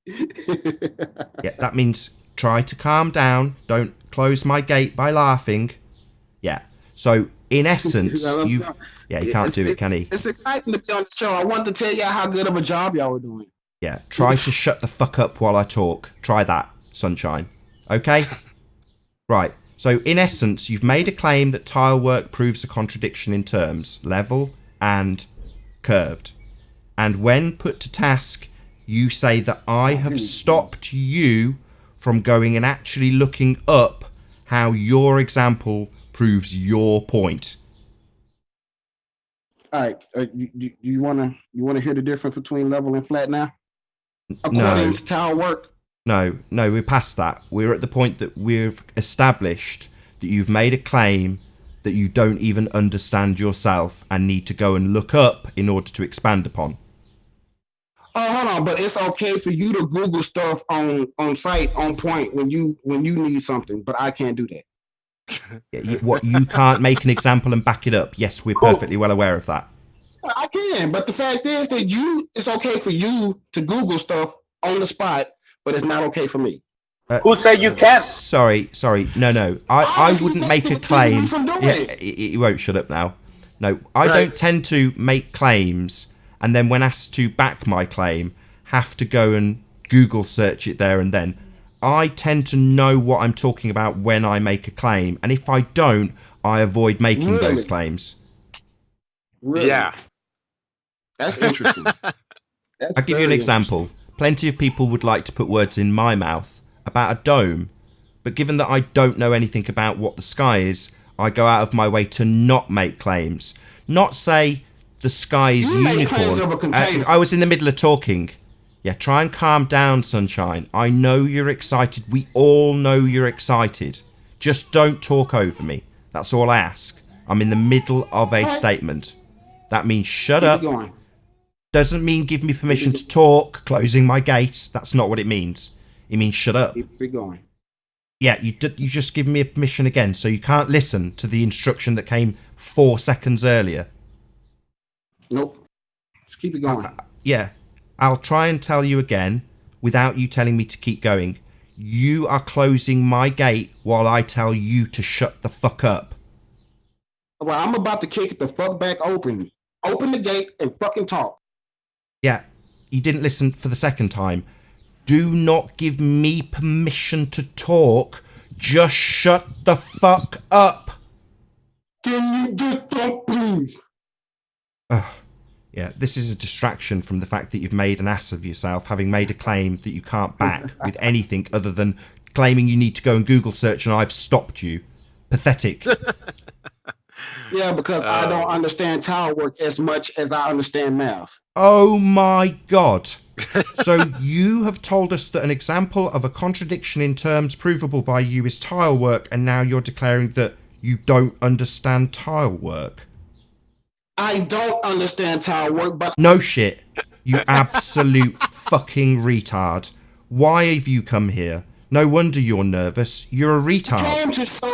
Yeah, that means try to calm down. Don't close my gate by laughing. Yeah. So, in essence, he can't do it, can he? It's exciting to be on the show. I wanted to tell y'all how good of a job y'all were doing. Yeah, try to shut the fuck up while I talk. Try that, sunshine. Okay? Right. So, in essence, you've made a claim that tile work proves a contradiction in terms. Level and curved. And when put to task, you say that I have stopped you from going and actually looking up how your example proves your point. All right. You wanna hear the difference between level and flat now? According No. to tile work. No, we're past that. We're at the point that we've established that you've made a claim that you don't even understand yourself and need to go and look up in order to expand upon. Oh, hold on, but it's okay for you to Google stuff on site on point when you need something, but I can't do that. What, you can't make an example and back it up? Yes, we're perfectly well aware of that. I can, but the fact is that it's okay for you to Google stuff on the spot, but it's not okay for me. Who said you can't? Sorry. No. I wouldn't make a claim. You won't shut up now. No, I don't tend to make claims and then when asked to back my claim, have to go and Google search it there and then. I tend to know what I'm talking about when I make a claim, and if I don't, I avoid making those claims. Really? Yeah. That's interesting. I'll give you an example. Plenty of people would like to put words in my mouth about a dome, but given that I don't know anything about what the sky is, I go out of my way to not make claims. Not say the sky is unicorn. I was in the middle of talking. Yeah, try and calm down, Sunshine. I know you're excited. We all know you're excited. Just don't talk over me. That's all I ask. I'm in the middle of a statement. That means shut up. Doesn't mean give me permission to talk, closing my gate. That's not what it means. It means shut up. Keep going. Yeah, you just give me a permission again, so you can't listen to the instruction that came 4 seconds earlier. Nope. Just keep it going. Yeah. I'll try and tell you again without you telling me to keep going. You are closing my gate while I tell you to shut the fuck up. Well, I'm about to kick it the fuck back open. Open the gate and fucking talk. Yeah, you didn't listen for the second time. Do not give me permission to talk. Just shut the fuck up. Can you just talk, please? Yeah, this is a distraction from the fact that you've made an ass of yourself, having made a claim that you can't back with anything other than claiming you need to go and Google search and I've stopped you. Pathetic. Yeah, because I don't understand tile work as much as I understand math. Oh my God. So you have told us that an example of a contradiction in terms provable by you is tile work, and now you're declaring that you don't understand tile work. I don't understand tile work, but... No shit. You absolute fucking retard. Why have you come here? No wonder you're nervous. You're a retard.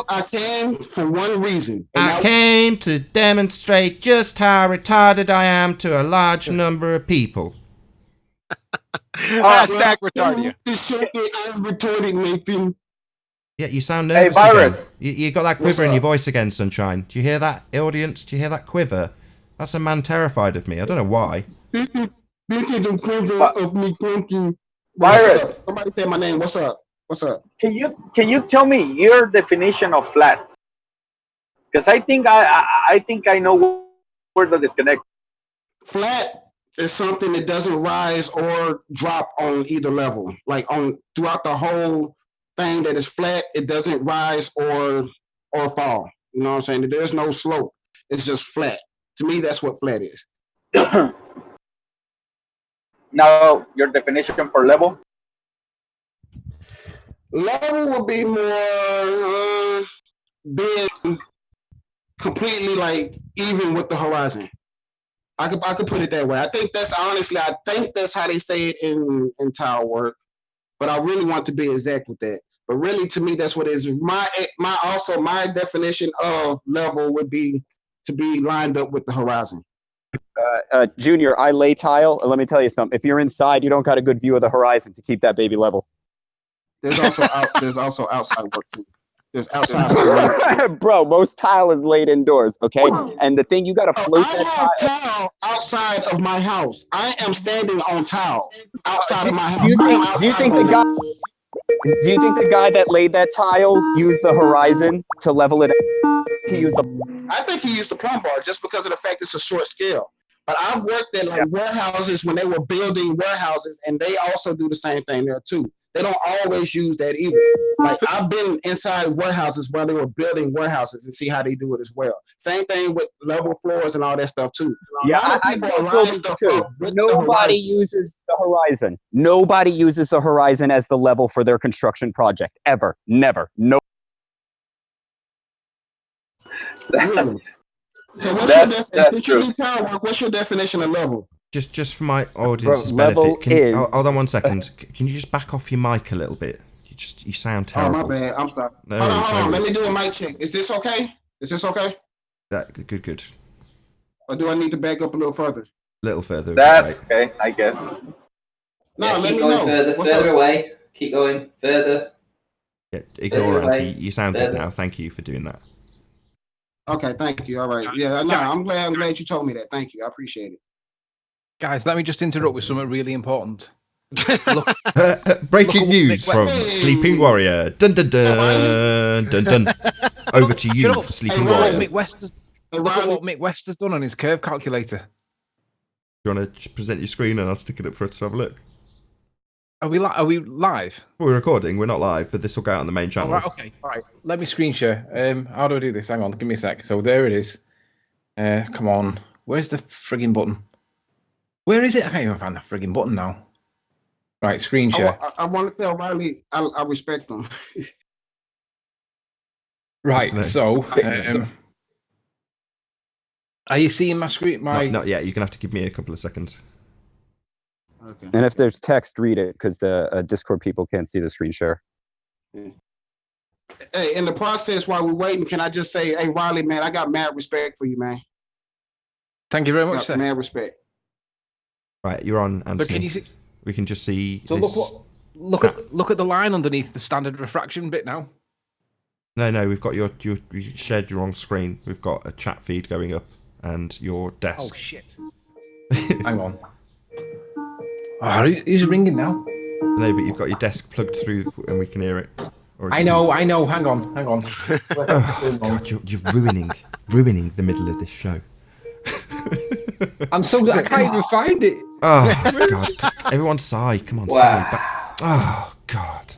I came for one reason. I came to demonstrate just how retarded I am to a large number of people. Hashtag retardia. I'm retarded, Nathan. Yeah, you sound nervous again. You got that quiver in your voice again, Sunshine. Do you hear that, audience? Do you hear that quiver? That's a man terrified of me. I don't know why. This is a quiver of me thinking. Virus. Somebody say my name. What's up? What's up? Can you tell me your definition of flat? Because I think I know where the disconnect. Flat is something that doesn't rise or drop on either level. Like throughout the whole thing that is flat, it doesn't rise or fall. You know what I'm saying? There's no slope. It's just flat. To me, that's what flat is. Now, your definition for level? Level would be more being completely like even with the horizon. I could put it that way. I think that's how they say it in tile work. But I really want to be exact with that. But really, to me, that's what it is. My definition of level would be to be lined up with the horizon. Junior, I lay tile, and let me tell you something. If you're inside, you don't got a good view of the horizon to keep that baby level. There's also outside work too. There's outside. Bro, most tile is laid indoors, okay? And the thing, you got to float that have tile outside of my house. I am standing on tile outside of my house. Do you think the guy that laid that tile used the horizon to level it out? he used a. I think he used the plumb bar just because of the fact it's a short scale. But I've worked at like warehouses when they were building warehouses, and they also do the same thing there too. They don't always use that either. Like I've been inside warehouses while they were building warehouses and see how they do it as well. Same thing with level floors and all that stuff too. Yeah, I too. Nobody uses the horizon. Nobody uses the horizon as the level for their construction project ever. Never. No. So what's your definition of level? Just for my audience's benefit, hold on 1 second. Can you just back off your mic a little bit? You sound terrible. Oh my bad. I'm sorry. No, hold on. Let me do a mic check. Is this okay? Good. Or do I need to back up a little further? A little further. That's okay, I guess. No, let me know. Further away. Keep going further. Yeah, ignore Auntie. You sound good now. Thank you for doing that. Okay, thank you. All right. Yeah, no, I'm glad you told me that. Thank you. I appreciate it. Guys, let me just interrupt with something really important. Breaking news from Sleeping Warrior. Dun dun dun dun dun. Over to you, Sleeping Warrior. Look at what Mick West has done on his curve calculator. You want to present your screen and I'll stick it up for us to have a look? Are we live? We're recording. We're not live, but this will go out on the main channel. All right, okay. All right. Let me screen share. How do I do this? Hang on. Give me a sec. So there it is. Come on. Where's the frigging button? Where is it? I can't even find the frigging button now. Right, screen share. I want to tell Riley I respect them. Right, so are you seeing my screen? Not yet. You're gonna have to give me a couple of seconds. Okay. And if there's text, read it because the Discord people can't see the screen share. Yeah. Hey, in the process while we're waiting, can I just say, hey Riley, man, I got mad respect for you, man. Thank you very much, sir. Mad respect. Right, you're on, Anthony. But can you see? We can just see. So look at the line underneath the standard refraction bit now. No, we've got you shared your wrong screen. We've got a chat feed going up and your desk. Oh shit! Hang on. Oh, who's ringing now? No, but you've got your desk plugged through and we can hear it. I know. Hang on. Oh, God, you're ruining the middle of this show. I can't even find it. Oh God! Everyone sigh. Come on, sigh. Oh God!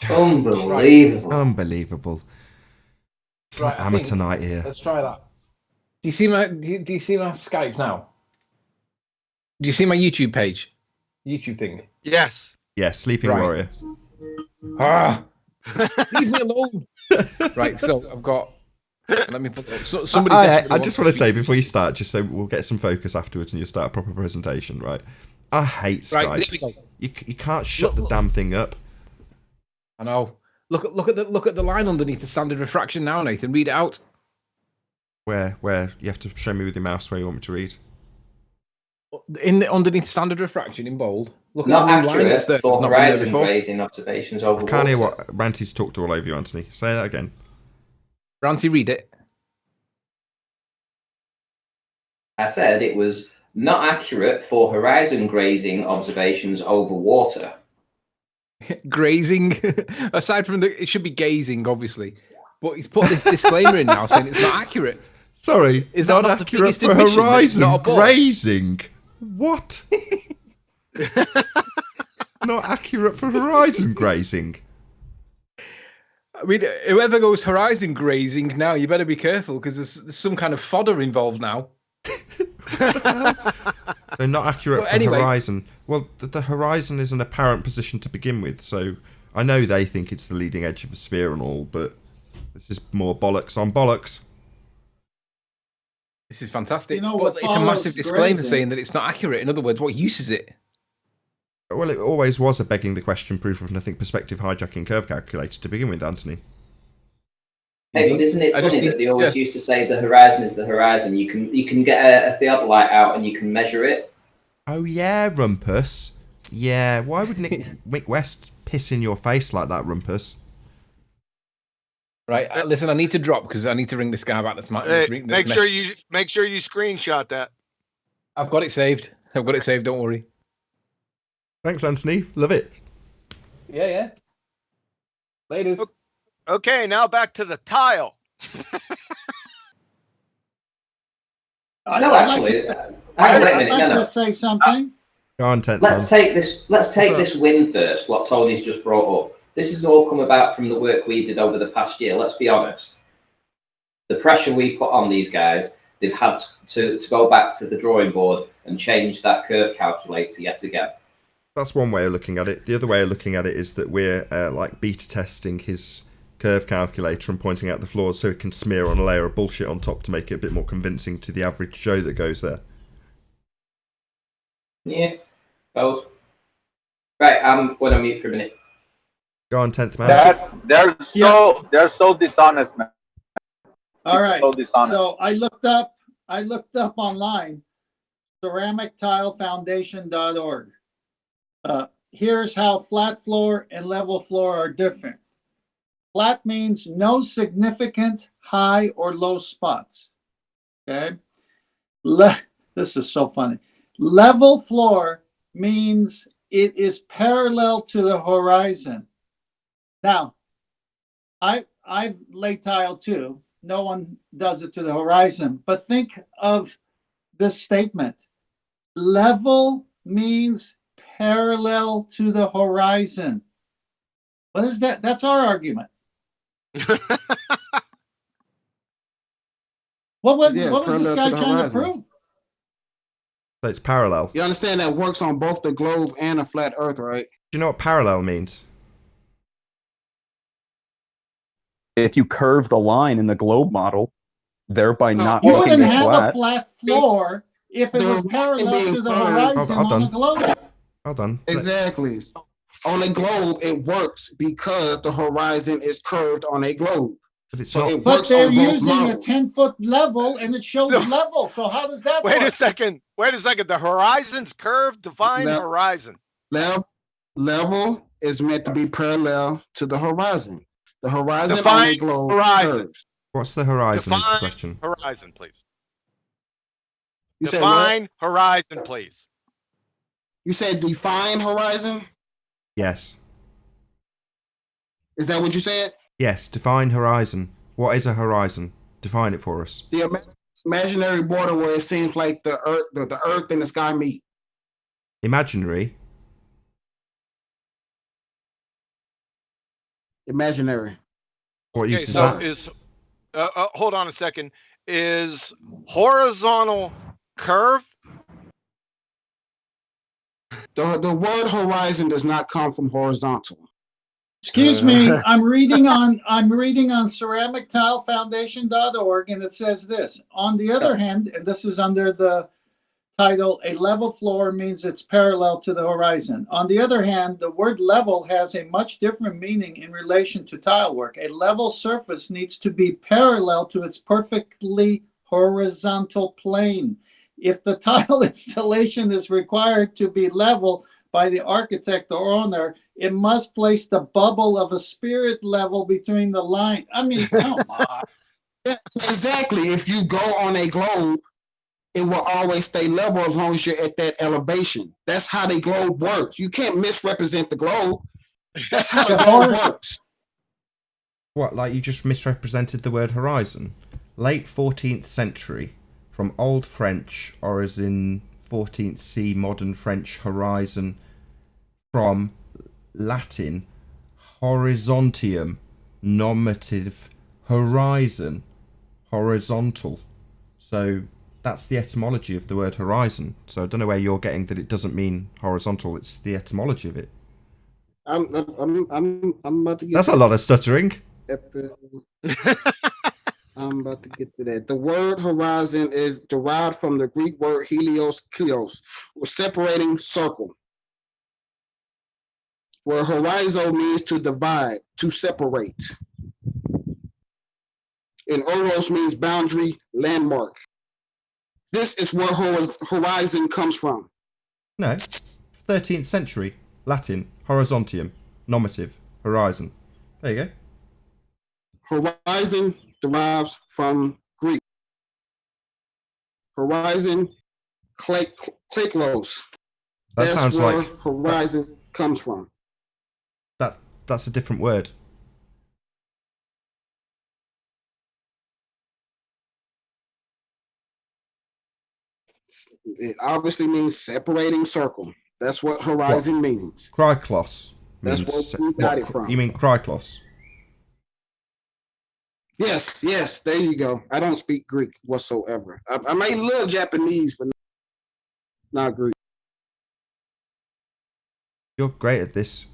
Unbelievable. It's like amateur night here. Let's try that. Do you see my Skype now? Do you see my YouTube page? YouTube thing. Yes. Yes, Sleeping Warrior. Leave me alone. Right, so I've got. Let me put somebody. I just want to say before you start, just so we'll get some focus afterwards, and you'll start a proper presentation. Right? I hate Skype. Right, there we go. You can't shut the damn thing up. I know. Look at the line underneath the standard refraction now, Nathan. Read it out. Where you have to show me with your mouse where you want me to read. Underneath standard refraction in bold. Look not at the line accurate there. for horizon grazing observations over I can't hear water. what Ranty's talked all over you, Anthony. Say that again. Ranty, read it. I said it was not accurate for horizon grazing observations over water. Grazing. Aside from it should be gazing, obviously. But he's put this disclaimer in now saying it's not accurate. Sorry, is that not accurate for horizon grazing? What? Not accurate for horizon grazing. I mean, whoever goes horizon grazing now, you better be careful because there's some kind of fodder involved now. So not accurate for horizon. Well, the horizon is an apparent position to begin with, so I know they think it's the leading edge of a sphere and all, but this is more bollocks on bollocks. This is fantastic, but it's a massive disclaimer saying that it's not accurate. In other words, what use is it? Well, it always was a begging the question, proof of nothing perspective hijacking curve calculator to begin with, Anthony. Hey, but isn't it funny that they always used to say the horizon is the horizon? You can get a theodolite out and you can measure it. Oh yeah, Rumpus. Yeah, why would Mick West piss in your face like that, Rumpus? Right, listen, I need to drop because I need to ring this guy back. Make sure you screenshot that. I've got it saved. Don't worry. Thanks, Anthony. Love it. Yeah. Ladies. Okay, now back to the tile. No, actually, wait a I'd minute. like No. to say something. Go on, Ted. Let's take this win first. What Tony's just brought up. This has all come about from the work we did over the past year. Let's be honest. The pressure we put on these guys, they've had to go back to the drawing board and change that curve calculator yet again. That's one way of looking at it. The other way of looking at it is that we're like beta testing his curve calculator and pointing out the flaws so it can smear on a layer of bullshit on top to make it a bit more convincing to the average Joe that goes there. Yeah, both. Right, I'm going to mute for a minute. Go on, 10th man. They're so dishonest, man. All right. So dishonest. So I looked up online, ceramictilefoundation.org. Here's how flat floor and level floor are different. Flat means no significant high or low spots. Okay. This is so funny. Level floor means it is parallel to the horizon. Now, I've laid tile too. No one does it to the horizon. But think of this statement. Level means parallel to the horizon. What is that? That's our argument. What was this guy trying to prove? So it's parallel. You understand that works on both the globe and a flat Earth, right? Do you know what parallel means? If you curve the line in the globe model, thereby not You making wouldn't it have flat. a flat floor if it was parallel to the horizon on the globe. Hold on. Exactly. On a globe, it works because the horizon is curved on a globe. But it's so not. it But works they're on both using models. a 10-foot level and it shows level. So how does that work? Wait a second. The horizon's curved. Define horizon. Level is meant to be parallel to the horizon. The horizon Define on a globe horizon. curves. What's the horizon? Is the Define question. horizon, please. You said Define what? horizon, please. You said define horizon? Yes. Is that what you said? Yes. Define horizon. What is a horizon? Define it for us. The imaginary border where it seems like the earth and the sky meet. Imaginary. Imaginary. What use is so that? is hold on a second. Is horizontal curve? The word horizon does not come from horizontal. Excuse me, I'm reading on ceramictilefoundation.org and it says this. On the other hand, and this is under the title, a level floor means it's parallel to the horizon. On the other hand, the word level has a much different meaning in relation to tile work. A level surface needs to be parallel to its perfectly horizontal plane. If the tile installation is required to be level by the architect or owner, it must place the bubble of a spirit level between the line. I mean, come on. Exactly. If you go on a globe, it will always stay level as long as you're at that elevation. That's how the globe works. You can't misrepresent the globe. That's how the globe works. What, like you just misrepresented the word horizon? Late 14th century, from Old French, or as in 14th C Modern French horizon, from Latin horizontium, nominative, horizon, horizontal. So that's the etymology of the word horizon. So I don't know where you're getting that it doesn't mean horizontal. It's the etymology of it. I'm about to get. That's a lot of stuttering. I'm about to get to that. The word horizon is derived from the Greek word helios, klios, separating circle. Where horizo means to divide, to separate. And oros means boundary, landmark. This is where horizon comes from. No, 13th century, Latin, horizontium, nominative, horizon. There you go. Horizon derives from Greek. Horizon, kliklos. That sounds where like horizon comes from. That's a different word. It obviously means separating circle. That's what horizon means. Kryklos That's means... where we got it from. You mean Kryklos? Yes, there you go. I don't speak Greek whatsoever. I may little Japanese, but not Greek. You're great at this.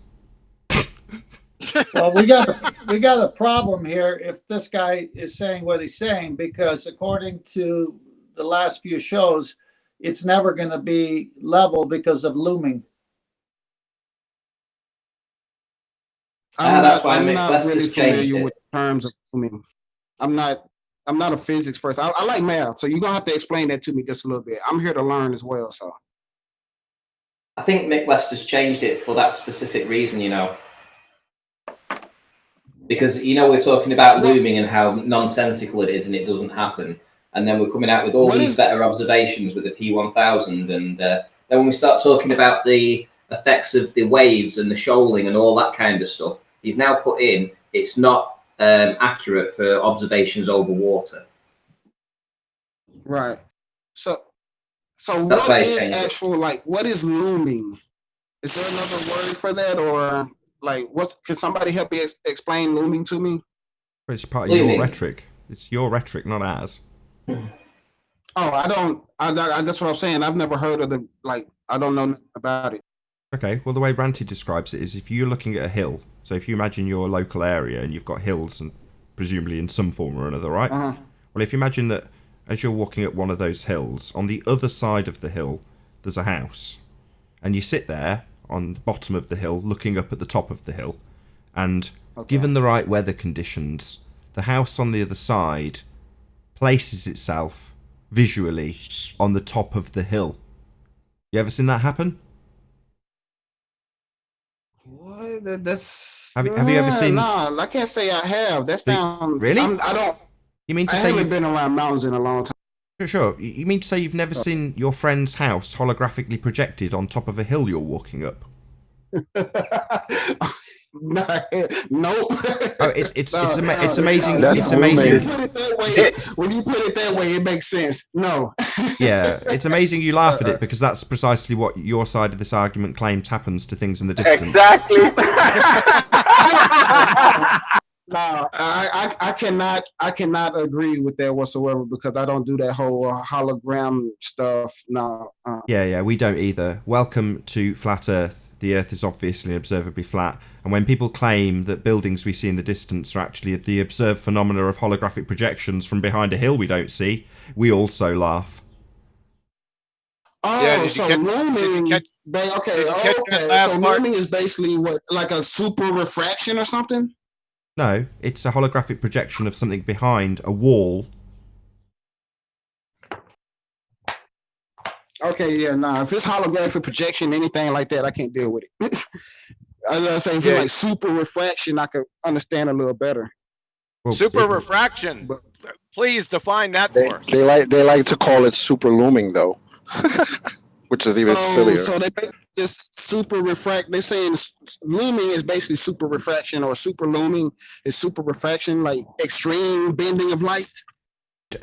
Well, we got a problem here if this guy is saying what he's saying, because according to the last few shows, it's never going to be level because of looming. I'm not really familiar with terms of looming. I'm not a physics person. I like math, so you're gonna have to explain that to me just a little bit. I'm here to learn as well, so. I think Mick Lester's changed it for that specific reason, you know. Because, you know, we're talking about looming and how nonsensical it is and it doesn't happen. And then we're coming out with all these better observations with the P1000. And then when we start talking about the effects of the waves and the shoaling and all that kind of stuff, he's now put in, it's not accurate for observations over water. Right. So what is actual, like, what is looming? Is there another word for that, or like, can somebody help me explain looming to me? It's part of your rhetoric. It's your rhetoric, not ours. Oh, that's what I'm saying. I've never heard of I don't know nothing about it. Okay, well, the way Ranty describes it is if you're looking at a hill, so if you imagine your local area and you've got hills, and presumably in some form or another, right? Uh-huh. Well, if you imagine that as you're walking up one of those hills, on the other side of the hill, there's a house. And you sit there on the bottom of the hill, looking up at the top of the hill. And given the right weather conditions, the house on the other side places itself visually on the top of the hill. You ever seen that happen? What? That's have you ever seen? No, I can't say I have. That sounds really. I don't. You mean to I say haven't you've been around mountains in a long time? Sure. You mean to say you've never seen your friend's house holographically projected on top of a hill you're walking up? No. Oh, it's amazing. No. It's amazing. When you put it that way, it makes sense. No. Yeah, it's amazing you laugh at it, because that's precisely what your side of this argument claims happens to things in the distance. Exactly. No, I cannot agree with that whatsoever, because I don't do that whole hologram stuff. No. Yeah, we don't either. Welcome to Flat Earth. The Earth is obviously and observably flat, and when people claim that buildings we see in the distance are actually the observed phenomena of holographic projections from behind a hill we don't see, we also laugh. Oh, Yeah, so looming. So looming is basically what, like a super refraction or something? No, it's a holographic projection of something behind a wall. Okay, yeah, nah. If it's holographic projection, anything like that, I can't deal with it. I was saying, if it's like super refraction, I could understand a little better. Well, super refraction. Please define that for us. They like to call it super looming though, which is even sillier. So they just super refract. They're saying looming is basically super refraction, or super looming is super refraction, like extreme bending of light.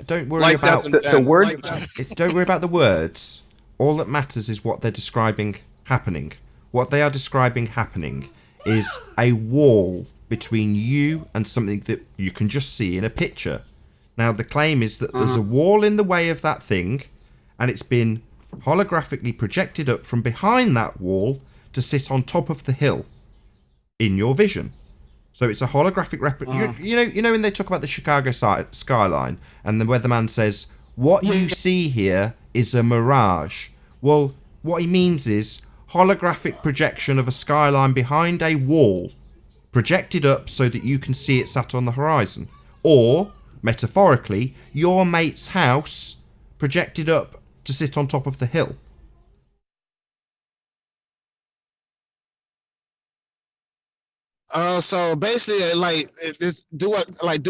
Don't worry about the word. Don't worry about the words. All that matters is what they're describing happening. What they are describing happening is a wall between you and something that you can just see in a picture. Now, the claim is that there's a wall in the way of that thing, and it's been holographically projected up from behind that wall to sit on top of the hill in your vision. So it's a holographic you know when they talk about the Chicago skyline and the weatherman says, what you see here is a mirage. Well, what he means is holographic projection of a skyline behind a wall projected up so that you can see it sat on the horizon. Or, metaphorically, your mate's house projected up to sit on top of the hill. So basically, like, do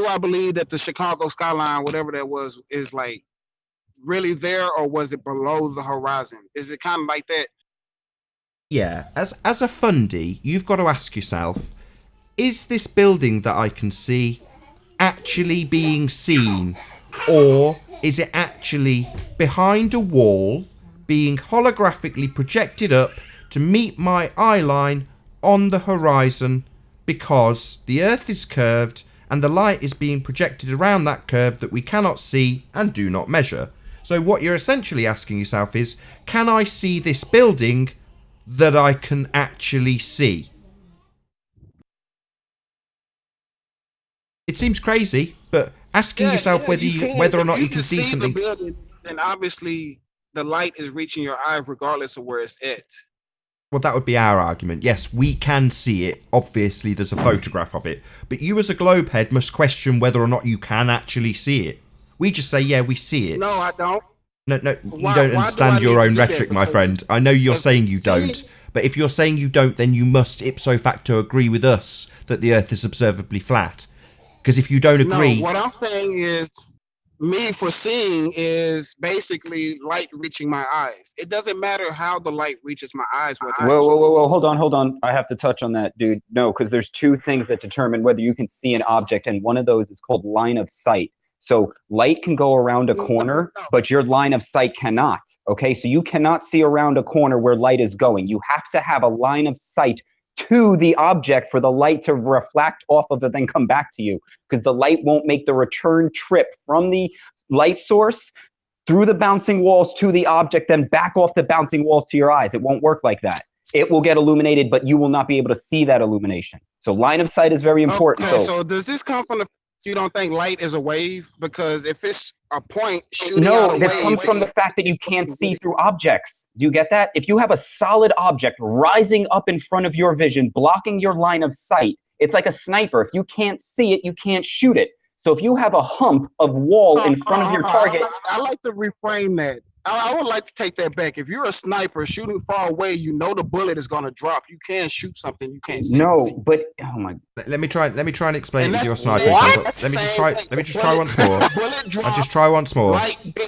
I believe that the Chicago skyline, whatever that was, is like really there, or was it below the horizon? Is it kind of like that? Yeah, as a fundy, you've got to ask yourself, is this building that I can see actually being seen, or is it actually behind a wall being holographically projected up to meet my eye line on the horizon because the Earth is curved and the light is being projected around that curve that we cannot see and do not measure. So what you're essentially asking yourself is, can I see this building that I can actually see? It seems crazy, but asking yourself whether or not you can see something. The building, and obviously the light is reaching your eye regardless of where it's at. Well, that would be our argument. Yes, we can see it. Obviously, there's a photograph of it. But you as a globehead must question whether or not you can actually see it. We just say, yeah, we see it. No, I don't. No, you don't understand your own rhetoric, my friend. I know you're saying you don't. But if you're saying you don't, then you must ipso facto agree with us that the Earth is observably flat. Because if you don't agree... No, what I'm saying is, me foreseeing is basically light reaching my eyes. It doesn't matter how the light reaches my eyes. Whoa, hold on. I have to touch on that, dude. No, because there's two things that determine whether you can see an object, and one of those is called line of sight. So light can go around a corner, but your line of sight cannot. Okay, so you cannot see around a corner where light is going. You have to have a line of sight to the object for the light to reflect off of it, then come back to you, because the light won't make the return trip from the light source through the bouncing walls to the object, then back off the bouncing walls to your eyes. It won't work like that. It will get illuminated, but you will not be able to see that illumination. So line of sight is very important. Okay, so does this come from the you don't think light is a wave? Because if it's a point shooting out a this wave, comes from the fact that you can't see through objects. Do you get that? If you have a solid object rising up in front of your vision, blocking your line of sight, it's like a sniper. If you can't see it, you can't shoot it. So if you have a hump of wall in front of your target... I like to reframe that. I would like to take that back. If you're a sniper shooting far away, you know the bullet is going to drop. You can't shoot something you can't see. No, but oh my! Let me try and explain it with your sniper example. Let me just try once more. I'll just try once more.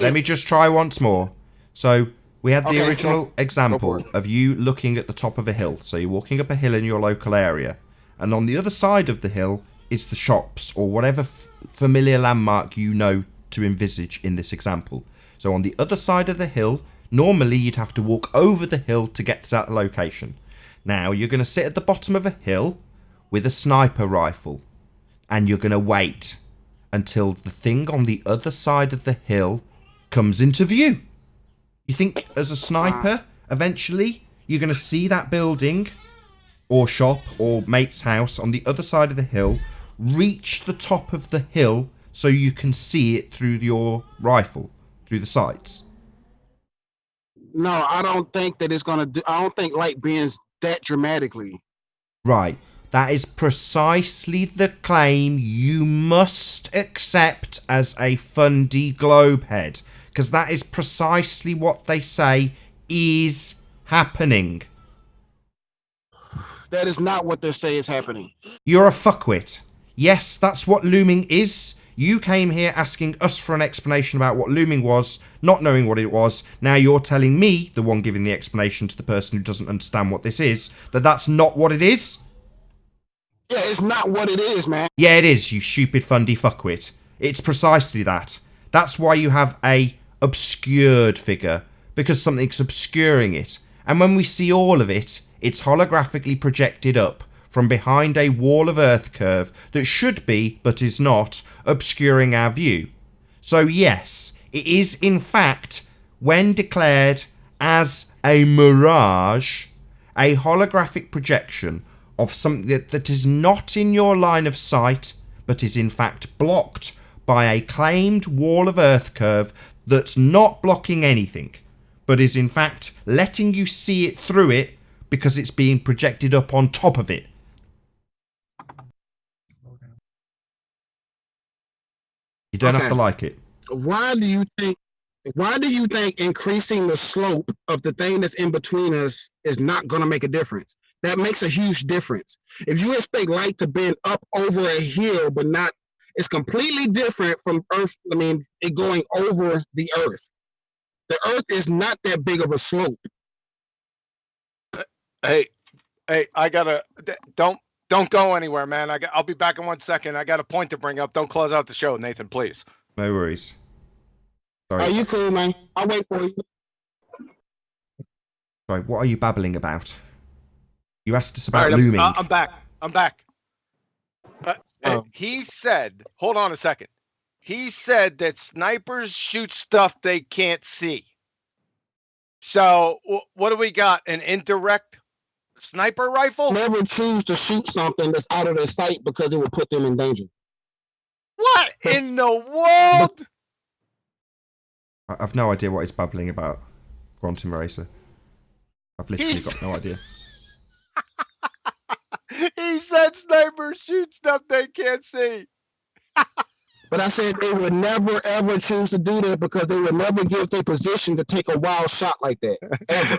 Let me just try once more. So we had the original example of you looking at the top of a hill. So you're walking up a hill in your local area, and on the other side of the hill is the shops or whatever familiar landmark you know to envisage in this example. So on the other side of the hill, normally you'd have to walk over the hill to get to that location. Now you're going to sit at the bottom of a hill with a sniper rifle, and you're going to wait until the thing on the other side of the hill comes into view. You think as a sniper, eventually you're going to see that building or shop or mate's house on the other side of the hill reach the top of the hill so you can see it through your rifle, through the sights? No, I don't think that it's going to do. I don't think light bends that dramatically. Right. That is precisely the claim you must accept as a fundy globehead, because that is precisely what they say is happening. That is not what they say is happening. You're a fuckwit. Yes, that's what looming is. You came here asking us for an explanation about what looming was, not knowing what it was. Now you're telling me, the one giving the explanation to the person who doesn't understand what this is, that that's not what it is? Yeah, it's not what it is, man. Yeah, it is, you stupid fundy fuckwit. It's precisely that. That's why you have a obscured figure, because something's obscuring it. And when we see all of it, it's holographically projected up from behind a wall of earth curve that should be, but is not, obscuring our view. So yes, it is in fact, when declared as a mirage, a holographic projection of something that is not in your line of sight, but is in fact blocked by a claimed wall of earth curve that's not blocking anything, but is in fact letting you see it through it because it's being projected up on top of it. You don't have to like it. Why do you think increasing the slope of the thing that's in between us is not going to make a difference? That makes a huge difference. If you expect light to bend up over a hill, but not, it's completely different from Earth. I mean, it going over the Earth. The Earth is not that big of a slope. Hey, I gotta, don't go anywhere, man. I'll be back in 1 second. I got a point to bring up. Don't close out the show, Nathan, please. No worries. Sorry. Are you cool, man? I'll wait for you. Sorry, what are you babbling about? You asked us All about right, looming. I'm back. I'm back. He said, hold on a second. He said that snipers shoot stuff they can't see. So what do we got? An indirect sniper rifle? Never choose to shoot something that's out of their sight because it will put them in danger. What in the world? I've no idea what he's babbling about, Quantum Racer. I've literally got no idea. He said snipers shoot stuff they can't see. But I said they would never, ever choose to do that because they would never give their position to take a wild shot like that, ever.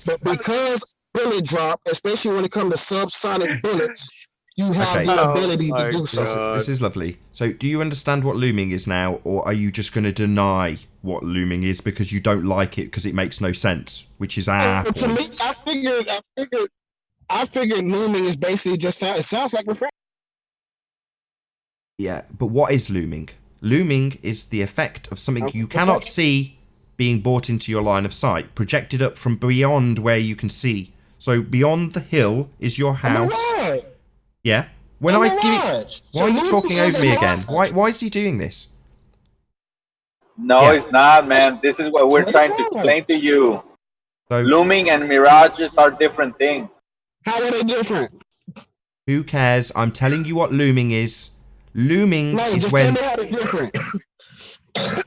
But because bullet drop, especially when it comes to subsonic bullets, you have the ability to do so. This is lovely. So do you understand what looming is now, or are you just going to deny what looming is because you don't like it because it makes no sense, which is our point? To me, I figured looming is basically just, it sounds like refraction. Yeah, but what is looming? Looming is the effect of something you cannot see being brought into your line of sight, projected up from beyond where you can see. So beyond the hill is your house. Yeah. When I give it, why are you talking over me again? Why is he doing this? No, it's not, man. This is what we're trying to explain to you. So, looming and mirages are different things. How are they different? Who cares? I'm telling you what looming is. Looming is when. Tell me how they're different.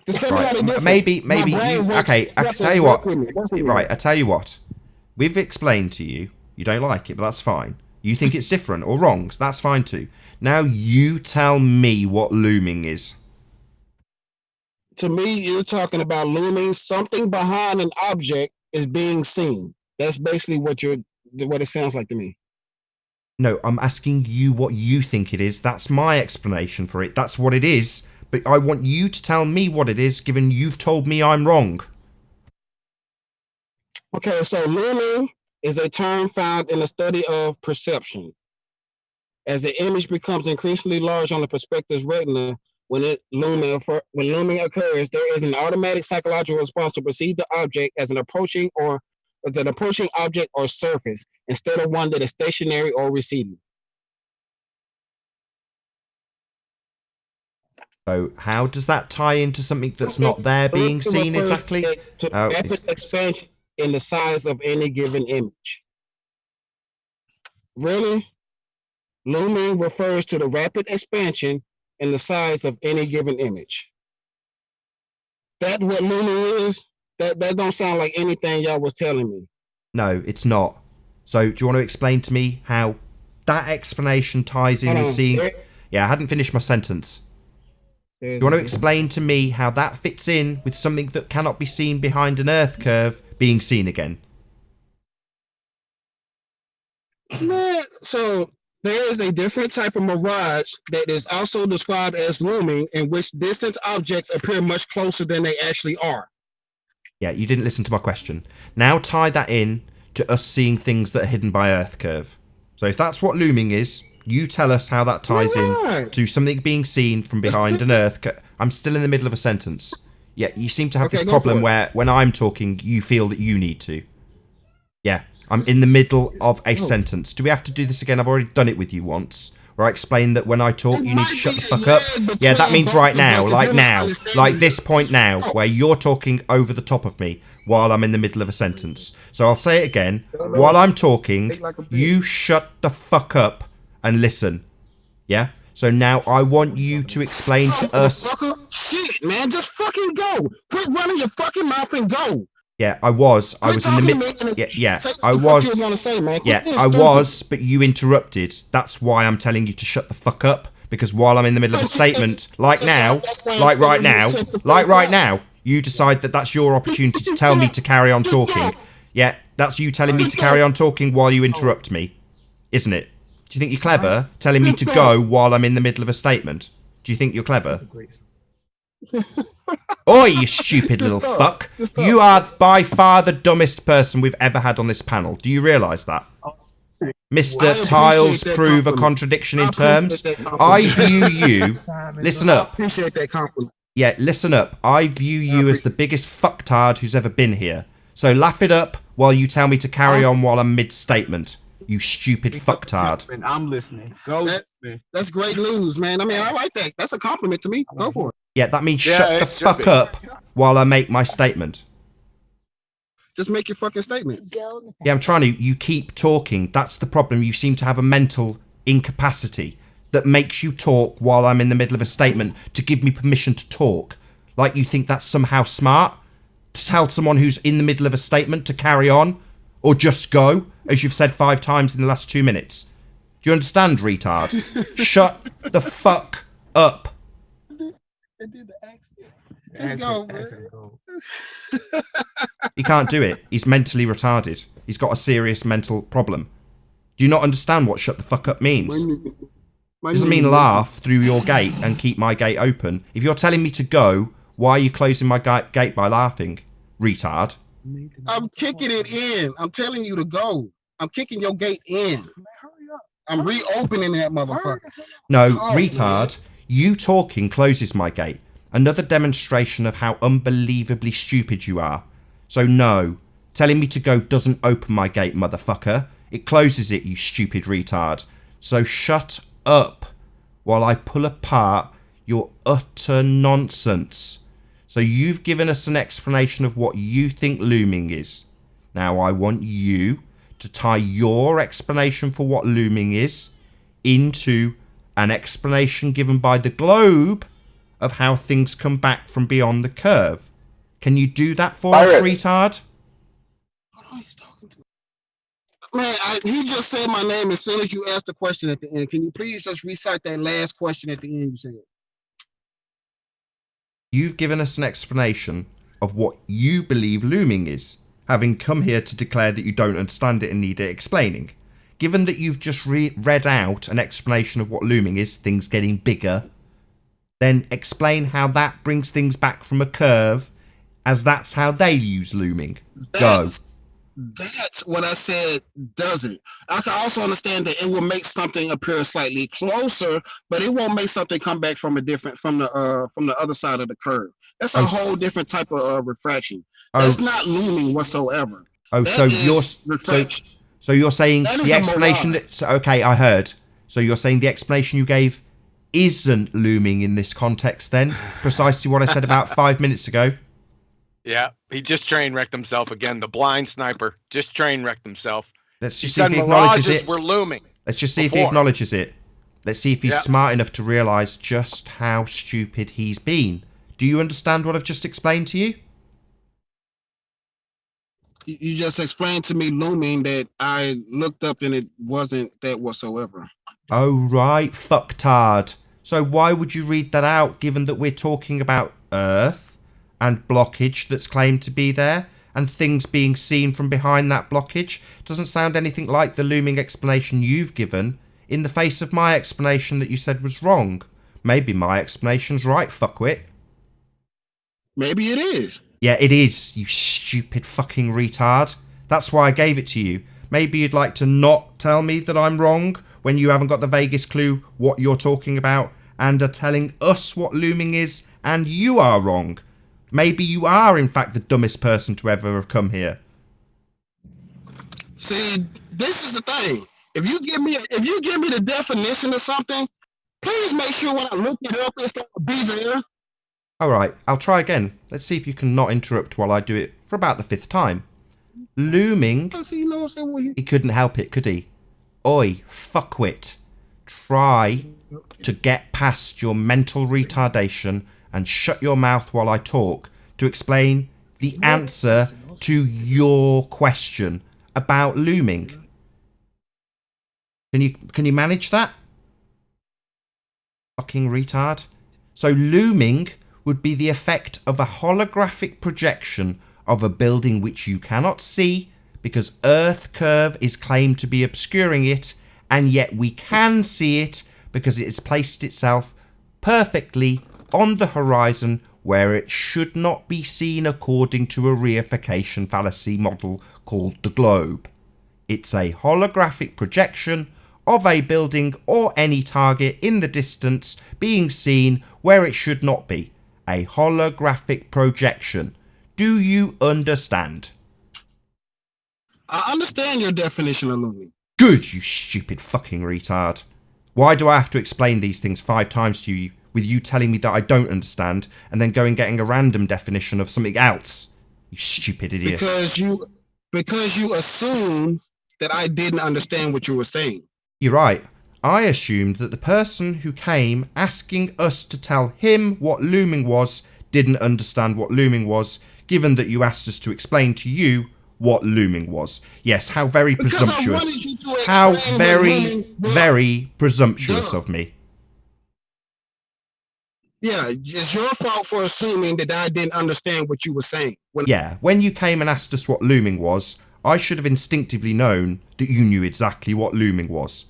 Just tell me how they're different. Maybe you. Okay, I can tell you what. Right, I tell you what. We've explained to you. You don't like it, but that's fine. You think it's different or wrong, so that's fine too. Now you tell me what looming is. To me, you're talking about looming. Something behind an object is being seen. That's basically what it sounds like to me. No, I'm asking you what you think it is. That's my explanation for it. That's what it is. But I want you to tell me what it is, given you've told me I'm wrong. Okay, so looming is a term found in the study of perception. As the image becomes increasingly large on the perspective's retina, when looming occurs, there is an automatic psychological response to perceive the object as an approaching object or surface, instead of one that is stationary or receding. So how does that tie into something that's not there being seen exactly? Rapid expansion in the size of any given image. Really? Looming refers to the rapid expansion in the size of any given image. That's what looming is? That don't sound like anything y'all was telling me. No, it's not. So do you want to explain to me how that explanation ties in with seeing... Yeah, I hadn't finished my sentence. Do you want to explain to me how that fits in with something that cannot be seen behind an Earth curve being seen again? Man, so there is a different type of mirage that is also described as looming, in which distant objects appear much closer than they actually are. Yeah, you didn't listen to my question. Now tie that in to us seeing things that are hidden by Earth curve. So if that's what looming is, you tell us how that ties in to something being seen from behind an Earth curve. I'm still in the middle of a sentence. Yeah, you seem to have this problem where when I'm talking, you feel that you need to. Yeah, I'm in the middle of a sentence. Do we have to do this again? I've already done it with you once, where I explained that when I talk, you need to shut the fuck up. Yeah, that means right now, like this point now, where you're talking over the top of me while I'm in the middle of a sentence. So I'll say it again. While I'm talking, you shut the fuck up and listen. Yeah? So now I want you to explain to us... Shit, man, just fucking go. Quit running your fucking mouth and go. Yeah, I was in the middle. Yeah, I was. Yeah, I was, but you interrupted. That's why I'm telling you to shut the fuck up. Because while I'm in the middle of a statement, like right now, you decide that that's your opportunity to tell me to carry on talking. Yeah, that's you telling me to carry on talking while you interrupt me, isn't it? Do you think you're clever, telling me to go while I'm in the middle of a statement? Do you think you're clever? Oi, you stupid little fuck. You are by far the dumbest person we've ever had on this panel. Do you realise that? Mr. Tiles prove a contradiction in terms. I view you. Listen I up. appreciate that compliment. Yeah, listen up. I view you as the biggest fucktard who's ever been here. So laugh it up while you tell me to carry on while I'm mid-statement. You stupid fucktard. I'm listening. That's great news, man. I mean, I like that. That's a compliment to me. Go for it. Yeah, that means shut the fuck up while I make my statement. Just make your fucking statement. Yeah, I'm trying to. You keep talking. That's the problem. You seem to have a mental incapacity that makes you talk while I'm in the middle of a statement to give me permission to talk. Like you think that's somehow smart? To tell someone who's in the middle of a statement to carry on? Or just go, as you've said 5 times in the last 2 minutes. Do you understand, retard? Shut the fuck up. Let's go, man. He can't do it. He's mentally retarded. He's got a serious mental problem. Do you not understand what shut the fuck up means? It doesn't mean laugh through your gate and keep my gate open. If you're telling me to go, why are you closing my gate by laughing? Retard. I'm kicking it in. I'm telling you to go. I'm kicking your gate in. I'm reopening that motherfucker. No, retard. You talking closes my gate. Another demonstration of how unbelievably stupid you are. So no, telling me to go doesn't open my gate, motherfucker. It closes it, you stupid retard. So shut up while I pull apart your utter nonsense. So you've given us an explanation of what you think looming is. Now I want you to tie your explanation for what looming is into an explanation given by the globe of how things come back from beyond the curve. Can you do that for us, retard? Man, he just said my name as soon as you asked the question at the end. Can you please just recite that last question at the end you said? You've given us an explanation of what you believe looming is, having come here to declare that you don't understand it and need it explaining. Given that you've just read out an explanation of what looming is, things getting bigger, then explain how that brings things back from a curve, as that's how they use looming. Go. That's what I said doesn't. I can also understand that it will make something appear slightly closer, but it won't make something come back from the other side of the curve. That's a whole different type of refraction. That's not looming whatsoever. Oh, so you're saying the explanation that okay, I heard. So you're saying the explanation you gave isn't looming in this context then? Precisely what I said about 5 minutes ago. Yeah, he just train wrecked himself again. The blind sniper just train wrecked himself. Let's just see if he acknowledges it. We're looming. Let's just see if he acknowledges it. Let's see if he's smart enough to realise just how stupid he's been. Do you understand what I've just explained to you? You just explained to me looming that I looked up and it wasn't that whatsoever. Oh, right, fucktard. So why would you read that out, given that we're talking about Earth and blockage that's claimed to be there and things being seen from behind that blockage? Doesn't sound anything like the looming explanation you've given in the face of my explanation that you said was wrong. Maybe my explanation's right, fuckwit. Maybe it is. Yeah, it is, you stupid fucking retard. That's why I gave it to you. Maybe you'd like to not tell me that I'm wrong when you haven't got the vaguest clue what you're talking about and are telling us what looming is and you are wrong. Maybe you are, in fact, the dumbest person to ever have come here. See, this is the thing. If you give me the definition of something, please make sure when I look it up, it's going to be there. All right, I'll try again. Let's see if you can not interrupt while I do it for about the 5th time. Looming. He couldn't help it, could he? Oi, fuckwit. Try to get past your mental retardation and shut your mouth while I talk to explain the answer to your question about looming. Can you manage that? Fucking retard. So looming would be the effect of a holographic projection of a building which you cannot see because Earth curve is claimed to be obscuring it, and yet we can see it because it has placed itself perfectly on the horizon where it should not be seen according to a reification fallacy model called the globe. It's a holographic projection of a building or any target in the distance being seen where it should not be. A holographic projection. Do you understand? I understand your definition of looming. Good, you stupid fucking retard. Why do I have to explain these things 5 times to you, with you telling me that I don't understand, and then going getting a random definition of something else? You stupid idiot. Because you assume that I didn't understand what you were saying. You're right. I assumed that the person who came asking us to tell him what looming was didn't understand what looming was, given that you asked us to explain to you what looming was. Yes, how very presumptuous. How very presumptuous of me. Yeah, it's your fault for assuming that I didn't understand what you were saying. Yeah, when you came and asked us what looming was, I should have instinctively known that you knew exactly what looming was.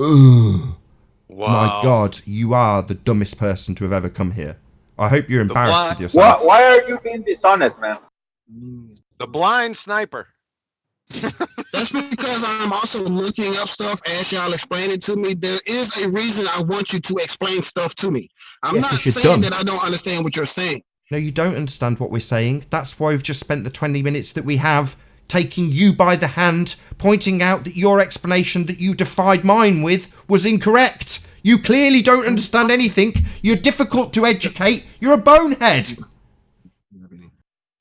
Ugh. Wow. My God, you are the dumbest person to have ever come here. I hope you're embarrassed with yourself. Why are you being dishonest, man? The blind sniper. That's because I'm also looking up stuff as y'all explain it to me. There is a reason I want you to explain stuff to me. I'm not saying that I don't understand what you're saying. No, you don't understand what we're saying. That's why we've just spent the 20 minutes that we have taking you by the hand, pointing out that your explanation that you defied mine with was incorrect. You clearly don't understand anything. You're difficult to educate. You're a bonehead.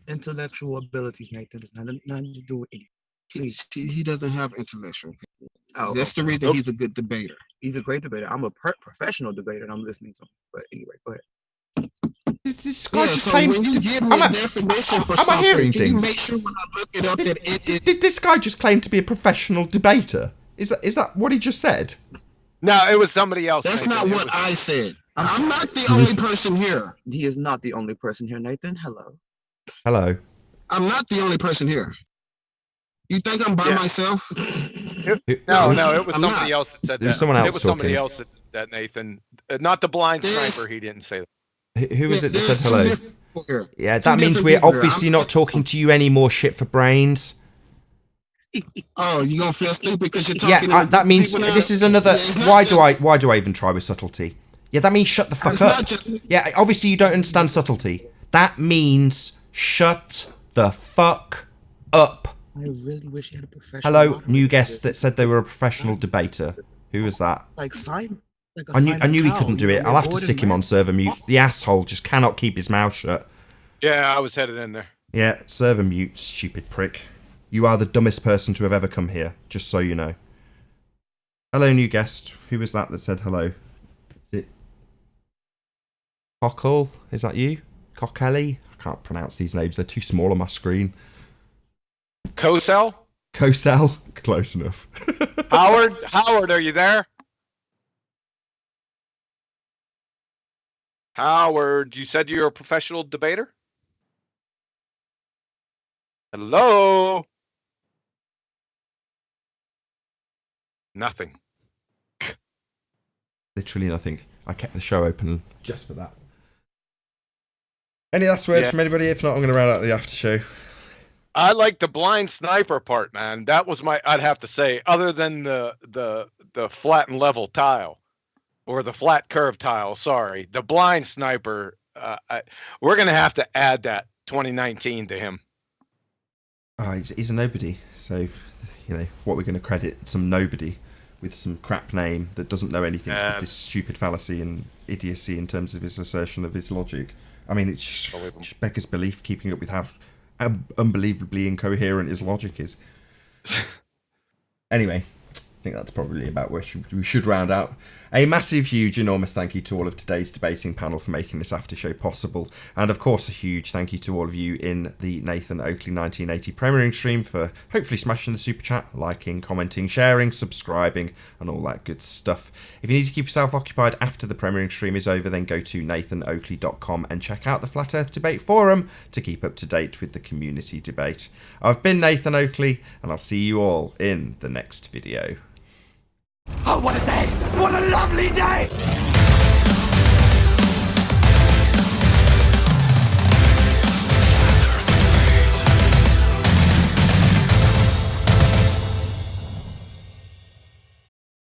Intellectual abilities, Nathan. It's nothing to do with it. Please, he doesn't have intellectual. Oh, that's the reason he's a good debater. He's a great debater. I'm a professional debater, and I'm listening to him. But anyway, go ahead. This guy just claimed. When you give me a definition for something, hearing can things? you make sure when I look it up that it Did this guy just claim to be a professional debater? Is that what he just said? No, it was somebody else. That's Nathan. not what I said. I'm not the only person here. He is not the only person here, Nathan. Hello. Hello. I'm not the only person here. You think I'm by myself? No, it was somebody else that said that. It was someone else It was somebody talking. else that said that, Nathan. Not the blind sniper. He didn't say that. Who is it that said hello? Yeah, Two that means different we're people here. obviously not talking to you anymore, shit for brains. Oh, you gonna feel stupid because you're talking. Yeah, that means people now? this is another. Yeah, it's not Why do I even try with subtlety? Yeah, that means shut the fuck It's up. not just- Yeah, obviously you don't understand subtlety. That means shut the fuck up. I really wish you had a professional. Hello, moderator new for guest this. that said they were a professional debater. Who was that? Like sign. Like a I Simon knew he Cowell, couldn't do you it. know, I'll have to avoided stick him man. on server mute. The asshole just cannot keep his mouth shut. Yeah, I was headed in there. Yeah, server mute, stupid prick. You are the dumbest person to have ever come here, just so you know. Hello, new guest. Who was that said hello? Is it Cockle? Is that you? Cockelly? I can't pronounce these names. They're too small on my screen. Cosell? Cosell? Close enough. Howard, are you there? Howard, you said you're a professional debater? Hello? Nothing. Literally nothing. I kept the show open just for that. Any last words from anybody? If not, I'm going to round out the after show. I like the blind sniper part, man. That was I'd have to say, other than the flat and level tile. Or the flat curve tile, sorry. The blind sniper, we're going to have to add that 2019 to him. Oh, he's a nobody. So, what we're going to credit some nobody with some crap name that doesn't know anything with this stupid fallacy and idiocy in terms of his assertion of his logic. I mean, it's just beggars belief keeping up with how unbelievably incoherent his logic is. Anyway, I think that's probably about where we should round out. A massive, huge, enormous thank you to all of today's debating panel for making this after show possible. And of course, a huge thank you to all of you in the Nathan Oakley 1980 premiering stream for hopefully smashing the super chat, liking, commenting, sharing, subscribing, and all that good stuff. If you need to keep yourself occupied after the premiering stream is over, then go to nathanoakley.com and check out the Flat Earth Debate Forum to keep up to date with the community debate. I've been Nathan Oakley, and I'll see you all in the next video. Oh, what a day! What a lovely day!